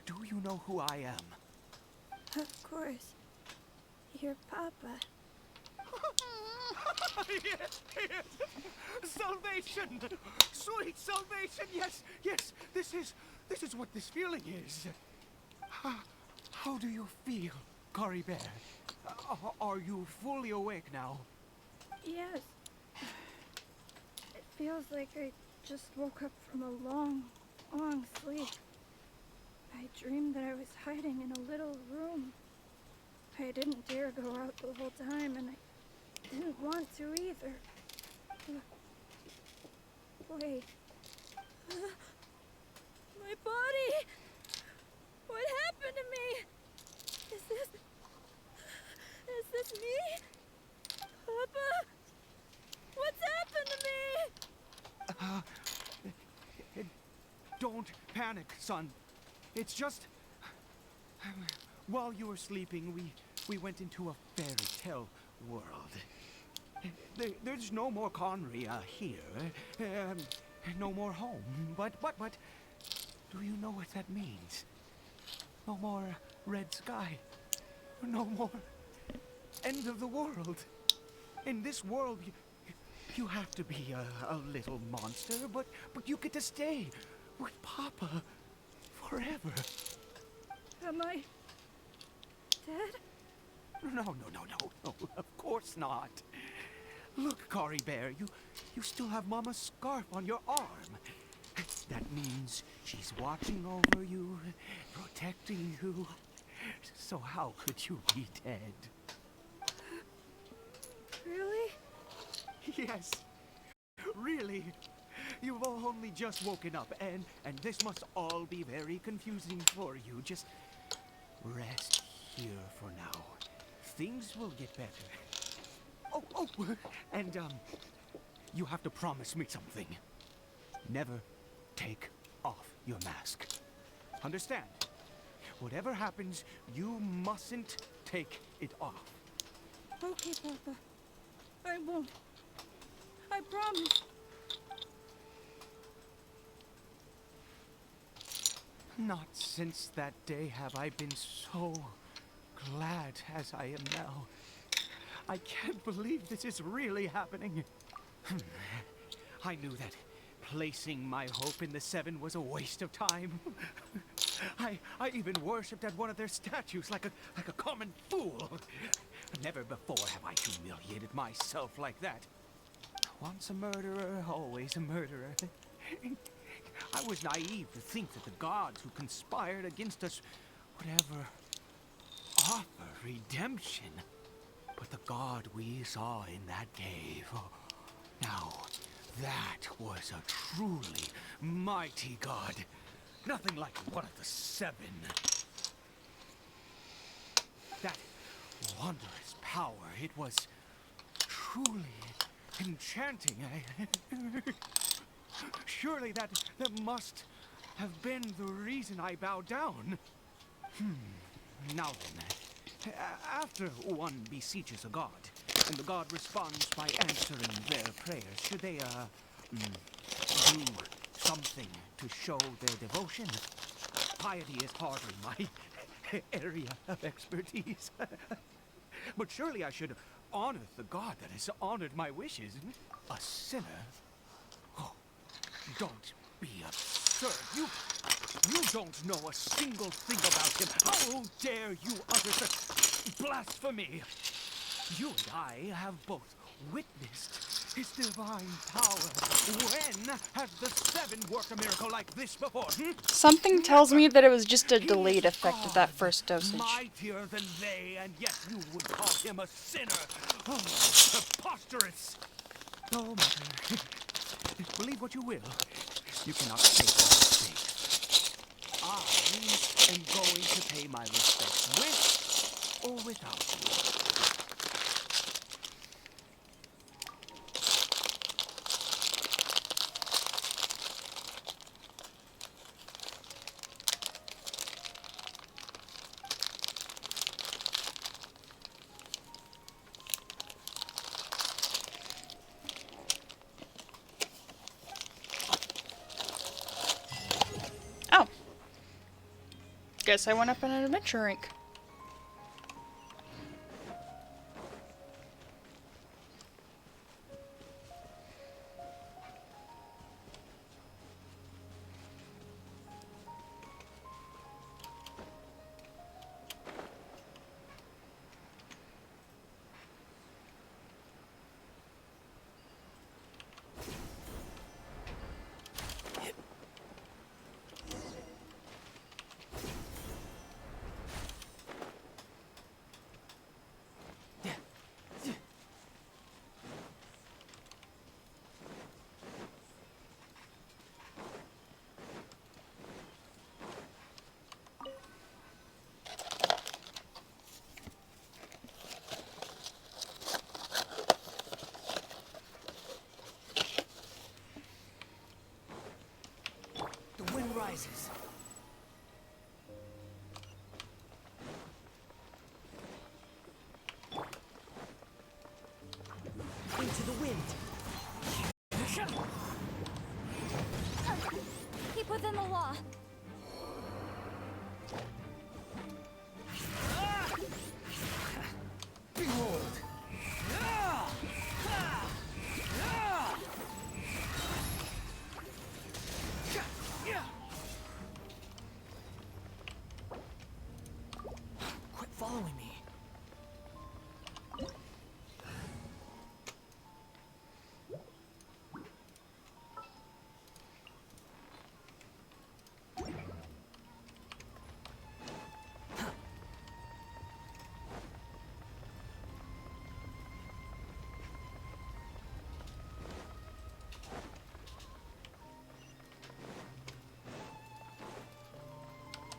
Do you know who I am? Of course. Your Papa. Yes, yes! Salvation! Sweet salvation! Yes, yes! This is what this feeling is. How do you feel, Caribert? Are you fully awake now? Yes. It feels like I just woke up from a long, long sleep. I dreamed that I was hiding in a little room. I didn't dare go out the whole time, and I didn't want to either. Wait. My body! What happened to me? Is this me? Papa? What's happened to me? Don't panic, son. It's just... While you were sleeping, we went into a fairy tale world. There's no more Conria here. No more home. But, do you know what that means? No more red sky. No more end of the world. In this world, you have to be a little monster, but you get to stay with Papa forever. Am I dead? No, of course not. Look, Caribert, you still have Mama's scarf on your arm. That means she's watching over you, protecting you. So how could you be dead? Really? Yes, really. You've only just woken up, and this must all be very confusing for you. Just rest here for now. Things will get better. Oh, and you have to promise me something. Never take off your mask. Understand? Whatever happens, you mustn't take it off. Okay, Papa. I won't. I promise. Not since that day have I been so glad as I am now. I can't believe this is really happening. I knew that placing my hope in the Seven was a waste of time. I even worshipped at one of their statues like a common fool. Never before have I humiliated myself like that. Once a murderer, always a murderer. I was naive to think that the gods who conspired against us would ever offer redemption. But the God we saw in that cave, now that was a truly mighty God. Nothing like one of the Seven. That wondrous power, it was truly enchanting. Surely that must have been the reason I bowed down. Now then, after one beseeches a god, and the god responds by answering their prayers, should they, do something to show their devotion? Piety is hardly my area of expertise. But surely I should honor the god that has honored my wishes. A sinner? Oh, don't be absurd. You don't know a single thing about him. How dare you utter such blasphemy? You and I have both witnessed his divine power. When has the Seven worked a miracle like this before? Something tells me that it was just a delayed effect of that first dosage. Mightier than they, and yet you would call him a sinner. Oh, preposterous. No matter. Believe what you will. You cannot take my mistakes. I am going to pay my respects with or without you. guess I went up in an adventure rink. The wind rises. Into the wind. Keep within the law. Behold. Quit following me.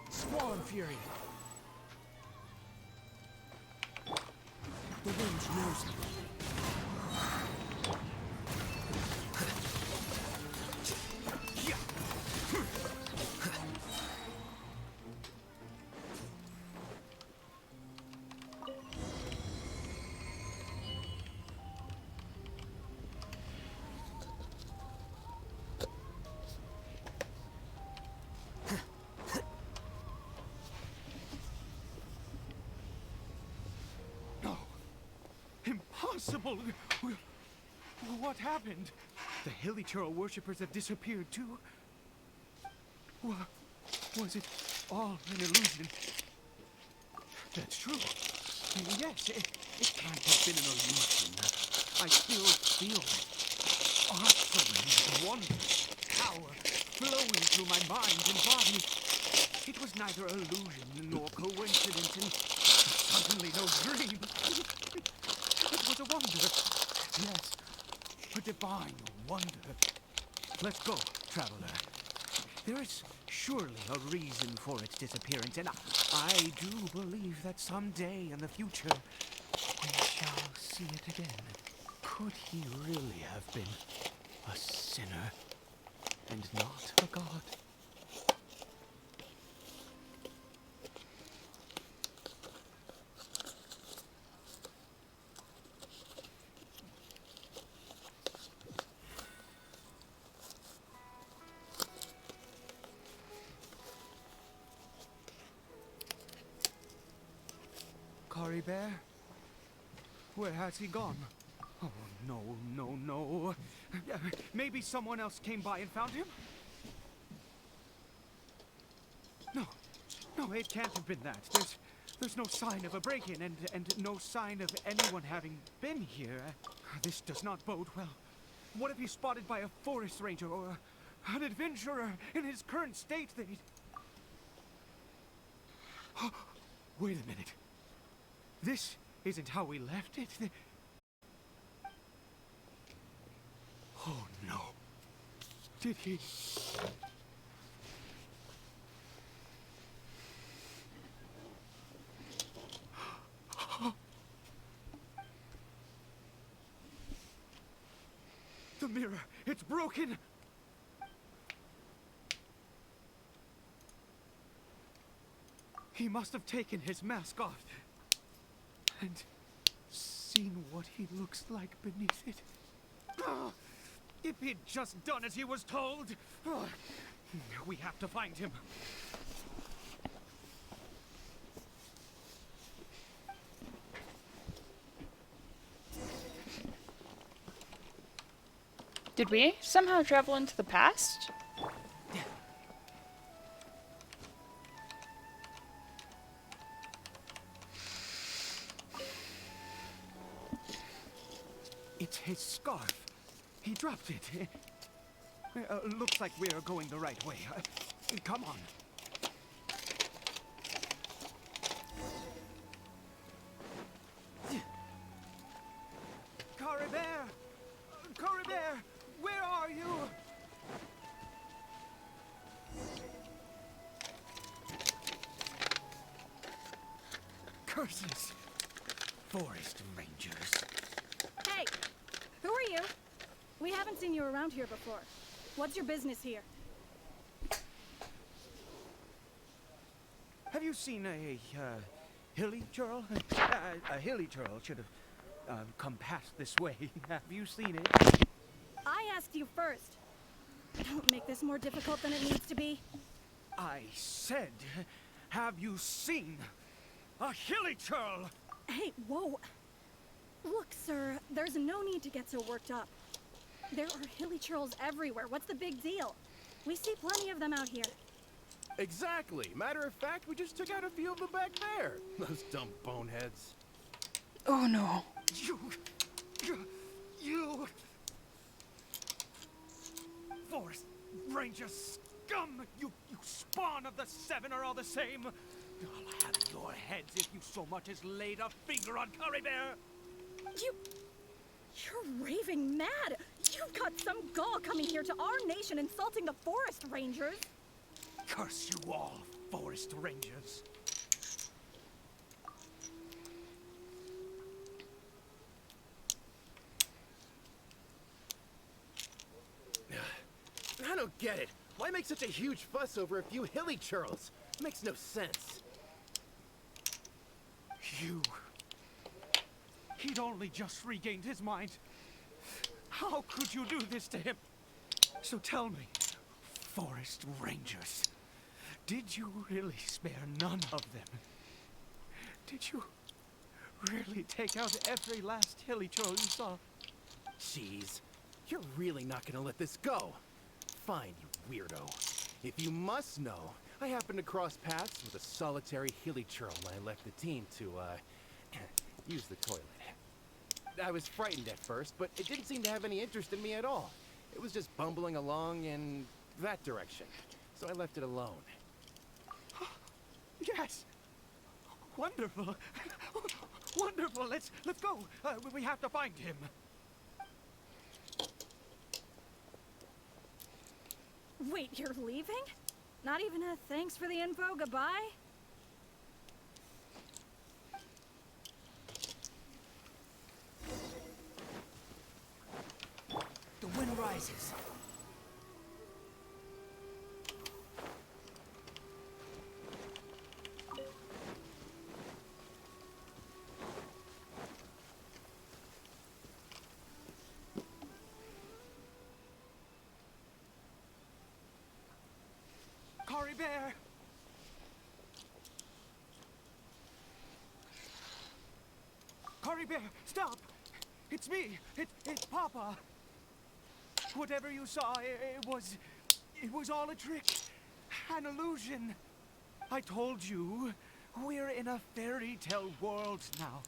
Squall and Fury. The wind knows me. Impossible! What happened? The Hilichurl worshippers have disappeared too? Was it all an illusion? That's true. Yes, it can't have been an illusion. I still feel that awesome and wondrous power flowing through my mind and body. It was neither illusion nor coincidence, and certainly no dream. It was a wonder. Yes, a divine wonder. Let's go, traveler. There is surely a reason for its disappearance, and I do believe that someday in the future we shall see it again. Could he really have been a sinner and not a god? Caribert? Where has he gone? Oh, no. Maybe someone else came by and found him? No, it can't have been that. There's no sign of a break-in and no sign of anyone having been here. This does not bode well. What if he's spotted by a forest ranger or an adventurer in his current state? Wait a minute. This isn't how we left it. Oh no. Did he? The mirror, it's broken. He must have taken his mask off and seen what he looks like beneath it. If he'd just done as he was told. We have to find him. Did we somehow travel into the past? It's his scarf. He dropped it. Looks like we're going the right way. Come on. Caribert! Caribert! Where are you? Curses! Forest Rangers. Hey, who are you? We haven't seen you around here before. What's your business here? Have you seen a hilly churl? A hilly churl should have come past this way. Have you seen it? I asked you first. Don't make this more difficult than it needs to be. I said, have you seen a hilly churl? Hey, whoa. Look, sir, there's no need to get so worked up. There are hilly churls everywhere. What's the big deal? We see plenty of them out here. Exactly. Matter of fact, we just took out a few of them back there. Those dumb boneheads. Oh no. You... Forest Ranger scum! You spawn of the Seven are all the same! I'll have your heads if you so much as laid a finger on Caribert! You're raving mad! You've got some gall coming here to our nation insulting the Forest Rangers! Curse you all, Forest Rangers! I don't get it. Why make such a huge fuss over a few hilly churls? Makes no sense. He'd only just regained his mind. How could you do this to him? So tell me, Forest Rangers, did you really spare none of them? Did you really take out every last hilly churl you saw? Jeez, you're really not gonna let this go. Fine, you weirdo. If you must know, I happened to cross paths with a solitary hilly churl when I left the team to, use the toilet. I was frightened at first, but it didn't seem to have any interest in me at all. It was just bumbling along in that direction, so I left it alone. Yes! Wonderful! Wonderful! Let's go! We have to find him! Wait, you're leaving? Not even a thanks for the info, goodbye? The wind rises. Caribert! Caribert, stop! It's me! It's Papa! Whatever you saw, it was all a trick. An illusion. I told you, we're in a fairy tale world now.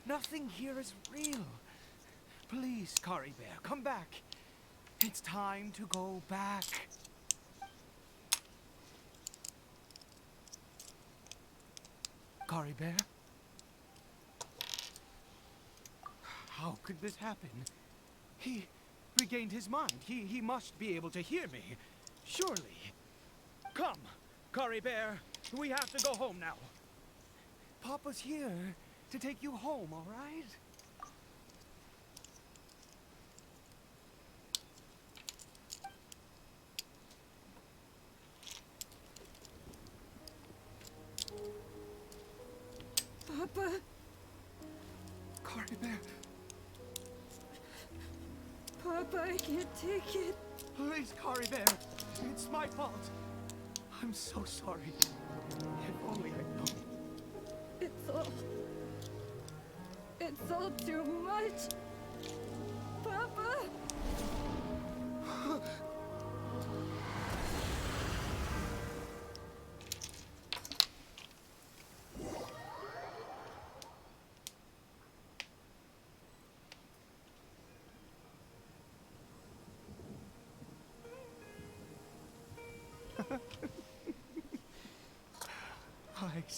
Nothing here is real. Please, Caribert, come back. It's time to go back. Caribert? How could this happen? He regained his mind. He must be able to hear me. Surely. Come, Caribert. We have to go home now. Papa's here to take you home, all right? Papa? Caribert, Papa, I can't take it. please, Caribert. It's my fault. I'm so sorry. If only I'd known. It's all too much. Papa!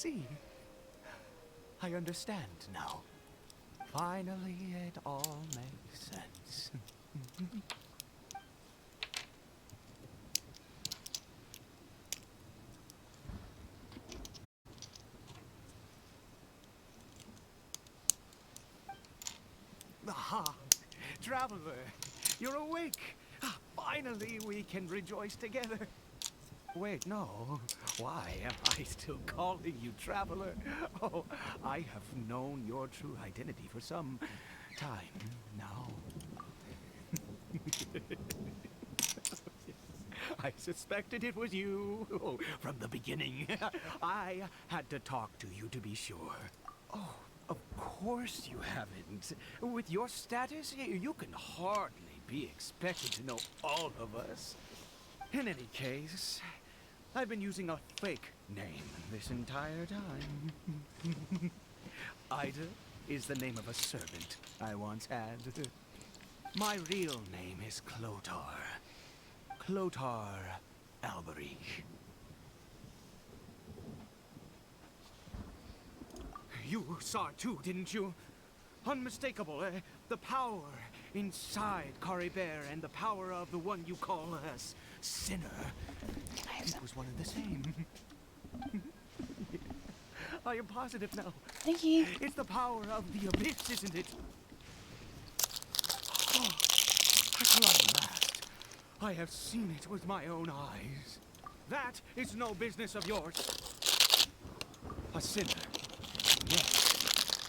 see. I understand now. Finally, it all makes sense. Ah, Traveler, you're awake. Finally, we can rejoice together. Wait, no. Why am I still calling you Traveler? Oh, I have known your true identity for some time now. I suspected it was you. Oh, from the beginning. I had to talk to you to be sure. Oh, of course you haven't. With your status, you can hardly be expected to know all of us. In any case, I've been using a fake name this entire time. Ida is the name of a servant I once had. My real name is Clotar. Clotar Alberich. You saw it too, didn't you? Unmistakable, eh? The power inside Caribert and the power of the one you call us Sinner. It was one and the same. I am positive now. Thank you. It's the power of the abyss, isn't it? Oh, at long last, I have seen it with my own eyes. That is no business of yours. A sinner. Yes.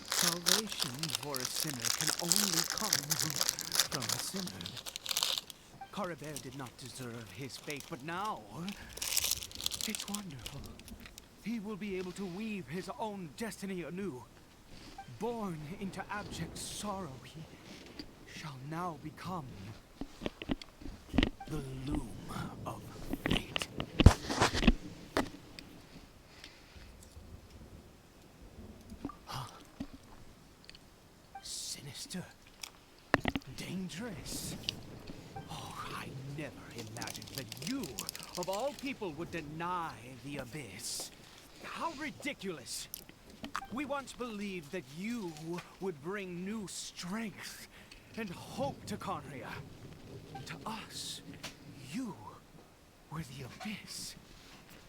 Salvation for a sinner can only come from a sinner. Caribert did not deserve his fate, but now it's wonderful. He will be able to weave his own destiny anew. Born into abject sorrow, he shall now become the loom of fate. Huh? Sinister. Dangerous. Oh, I never imagined that you, of all people, would deny the abyss. How ridiculous! We once believed that you would bring new strength and hope to Conria. To us, you were the abyss.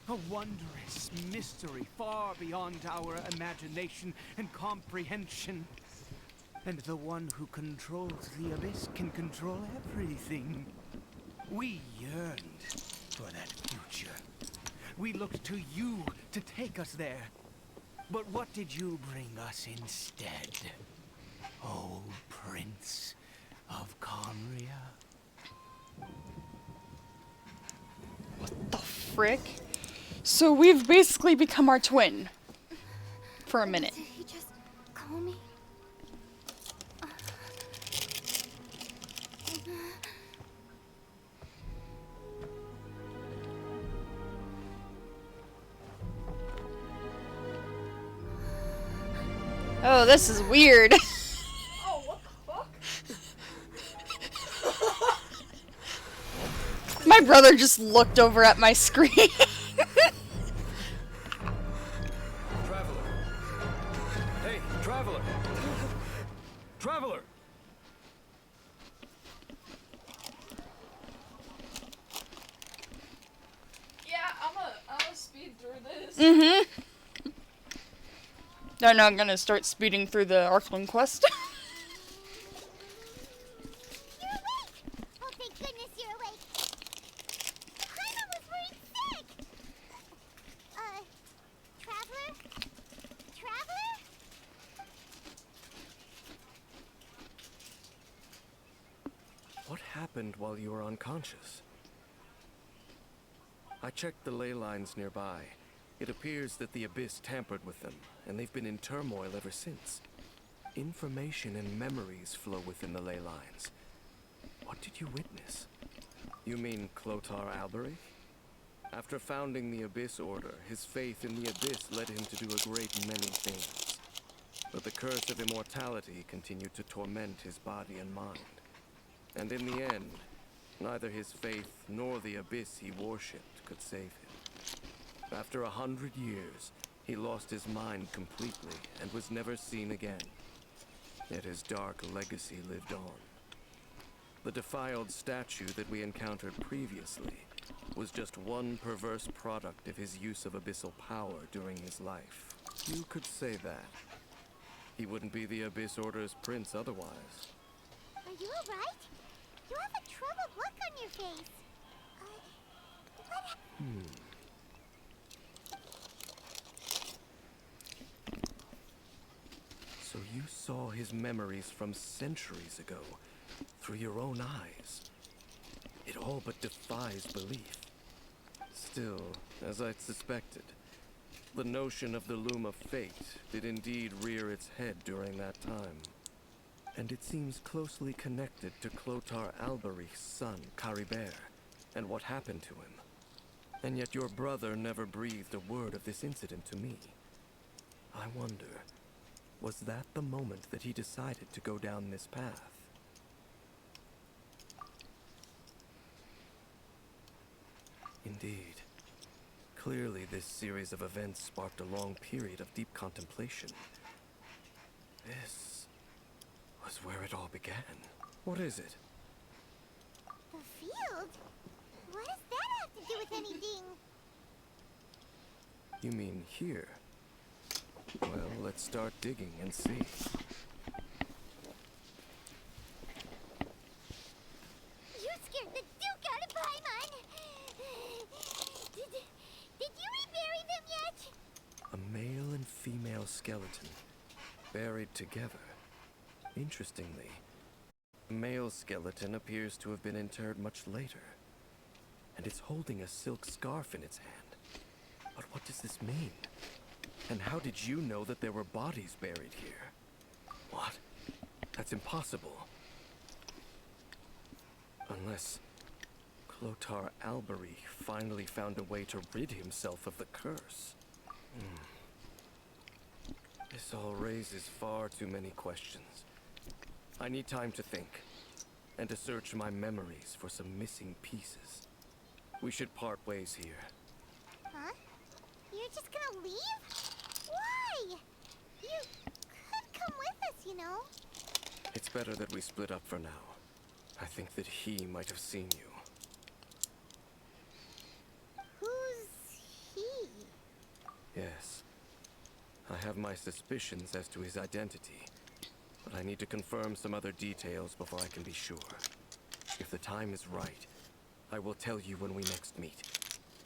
A wondrous mystery far beyond our imagination and comprehension. And the one who controls the abyss can control everything. We yearned for that future. We looked to you to take us there. But what did you bring us instead? Oh, Prince of Conria? The frick? So we've basically become our twin. For a minute. Did he just call me? Oh, this is weird. Oh, what the fuck? My brother just looked over at my screen. Traveler. Hey, Traveler. Traveler. Yeah, I'm gonna speed through this. Mm-hmm. They're not gonna start speeding through the Arkland quest. You're awake! Oh, thank goodness you're awake. Paimon was worried sick! Traveler? Traveler? What happened while you were unconscious? I checked the ley lines nearby. It appears that the Abyss tampered with them, and they've been in turmoil ever since. Information and memories flow within the ley lines. What did you witness? You mean Clotar Alberich? After founding the Abyss Order, his faith in the Abyss led him to do a great many things. But the curse of immortality continued to torment his body and mind. And in the end, neither his faith nor the Abyss he worshipped could save him. After 100 years, He lost his mind completely and was never seen again. Yet his dark legacy lived on. The defiled statue that we encountered previously was just one perverse product of his use of abyssal power during his life. You could say that. He wouldn't be the Abyss Order's prince otherwise. Are you alright? You have a troubled look on your face. What? So you saw his memories from centuries ago through your own eyes. It all but defies belief. Still, as I'd suspected, the notion of the Loom of Fate did indeed rear its head during that time. And it seems closely connected to Clothar Alberich's son, Caribert, and what happened to him. And yet your brother never breathed a word of this incident to me. I wonder, was that the moment that he decided to go down this path? Indeed. Clearly, this series of events sparked a long period of deep contemplation. This was where it all began. What is it? The field? What does that have to do with anything? You mean here? Well, let's start digging and see. You scared the Duke out of Paimon! Did you rebury them yet? A male and female skeleton, buried together. Interestingly, the male skeleton appears to have been interred much later, and it's holding a silk scarf in its hand. But what does this mean? And how did you know that there were bodies buried here? What? That's impossible. Unless Clothar Alberich finally found a way to rid himself of the curse. This all raises far too many questions. I need time to think, and to search my memories for some missing pieces. We should part ways here. Huh? You're just gonna leave? Why? You could come with us, you know. It's better that we split up for now. I think that he might have seen you. Who's he? Yes. I have my suspicions as to his identity, but I need to confirm some other details before I can be sure. If the time is right, I will tell you when we next meet.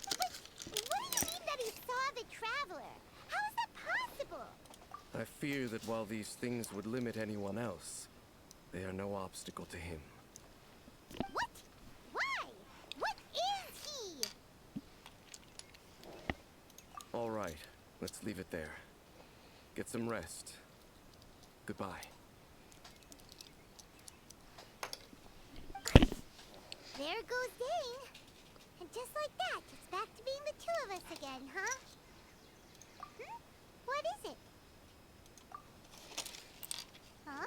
But what do you mean that he saw the Traveler? How is that possible? I fear that while these things would limit anyone else, they are no obstacle to him. What? Why? What is he? All right, let's leave it there. Get some rest. Goodbye. There goes Dane. And just like that, it's back to being the two of us again, huh? What is it? Huh?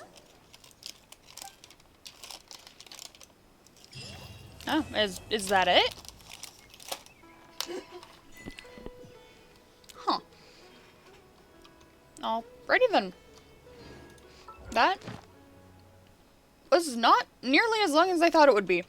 Oh, is that it? Huh. Alrighty then. That was not nearly as long as I thought it would be.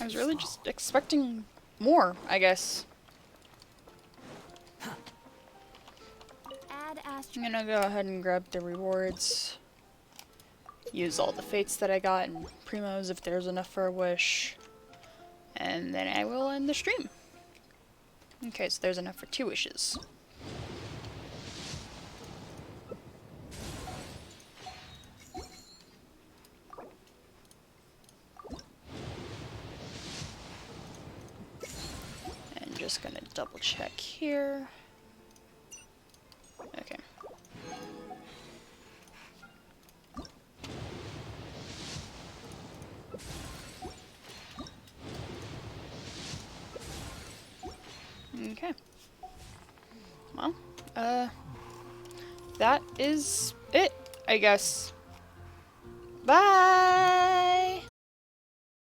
I was really just expecting more, I guess. I'm gonna go ahead and grab the rewards. Use all the fates that I got and primos if there's enough for a wish. And then I will end the stream. Okay, so there's enough for 2 wishes. just gonna double check here. Okay. Okay. Well, that is it, I guess. Bye!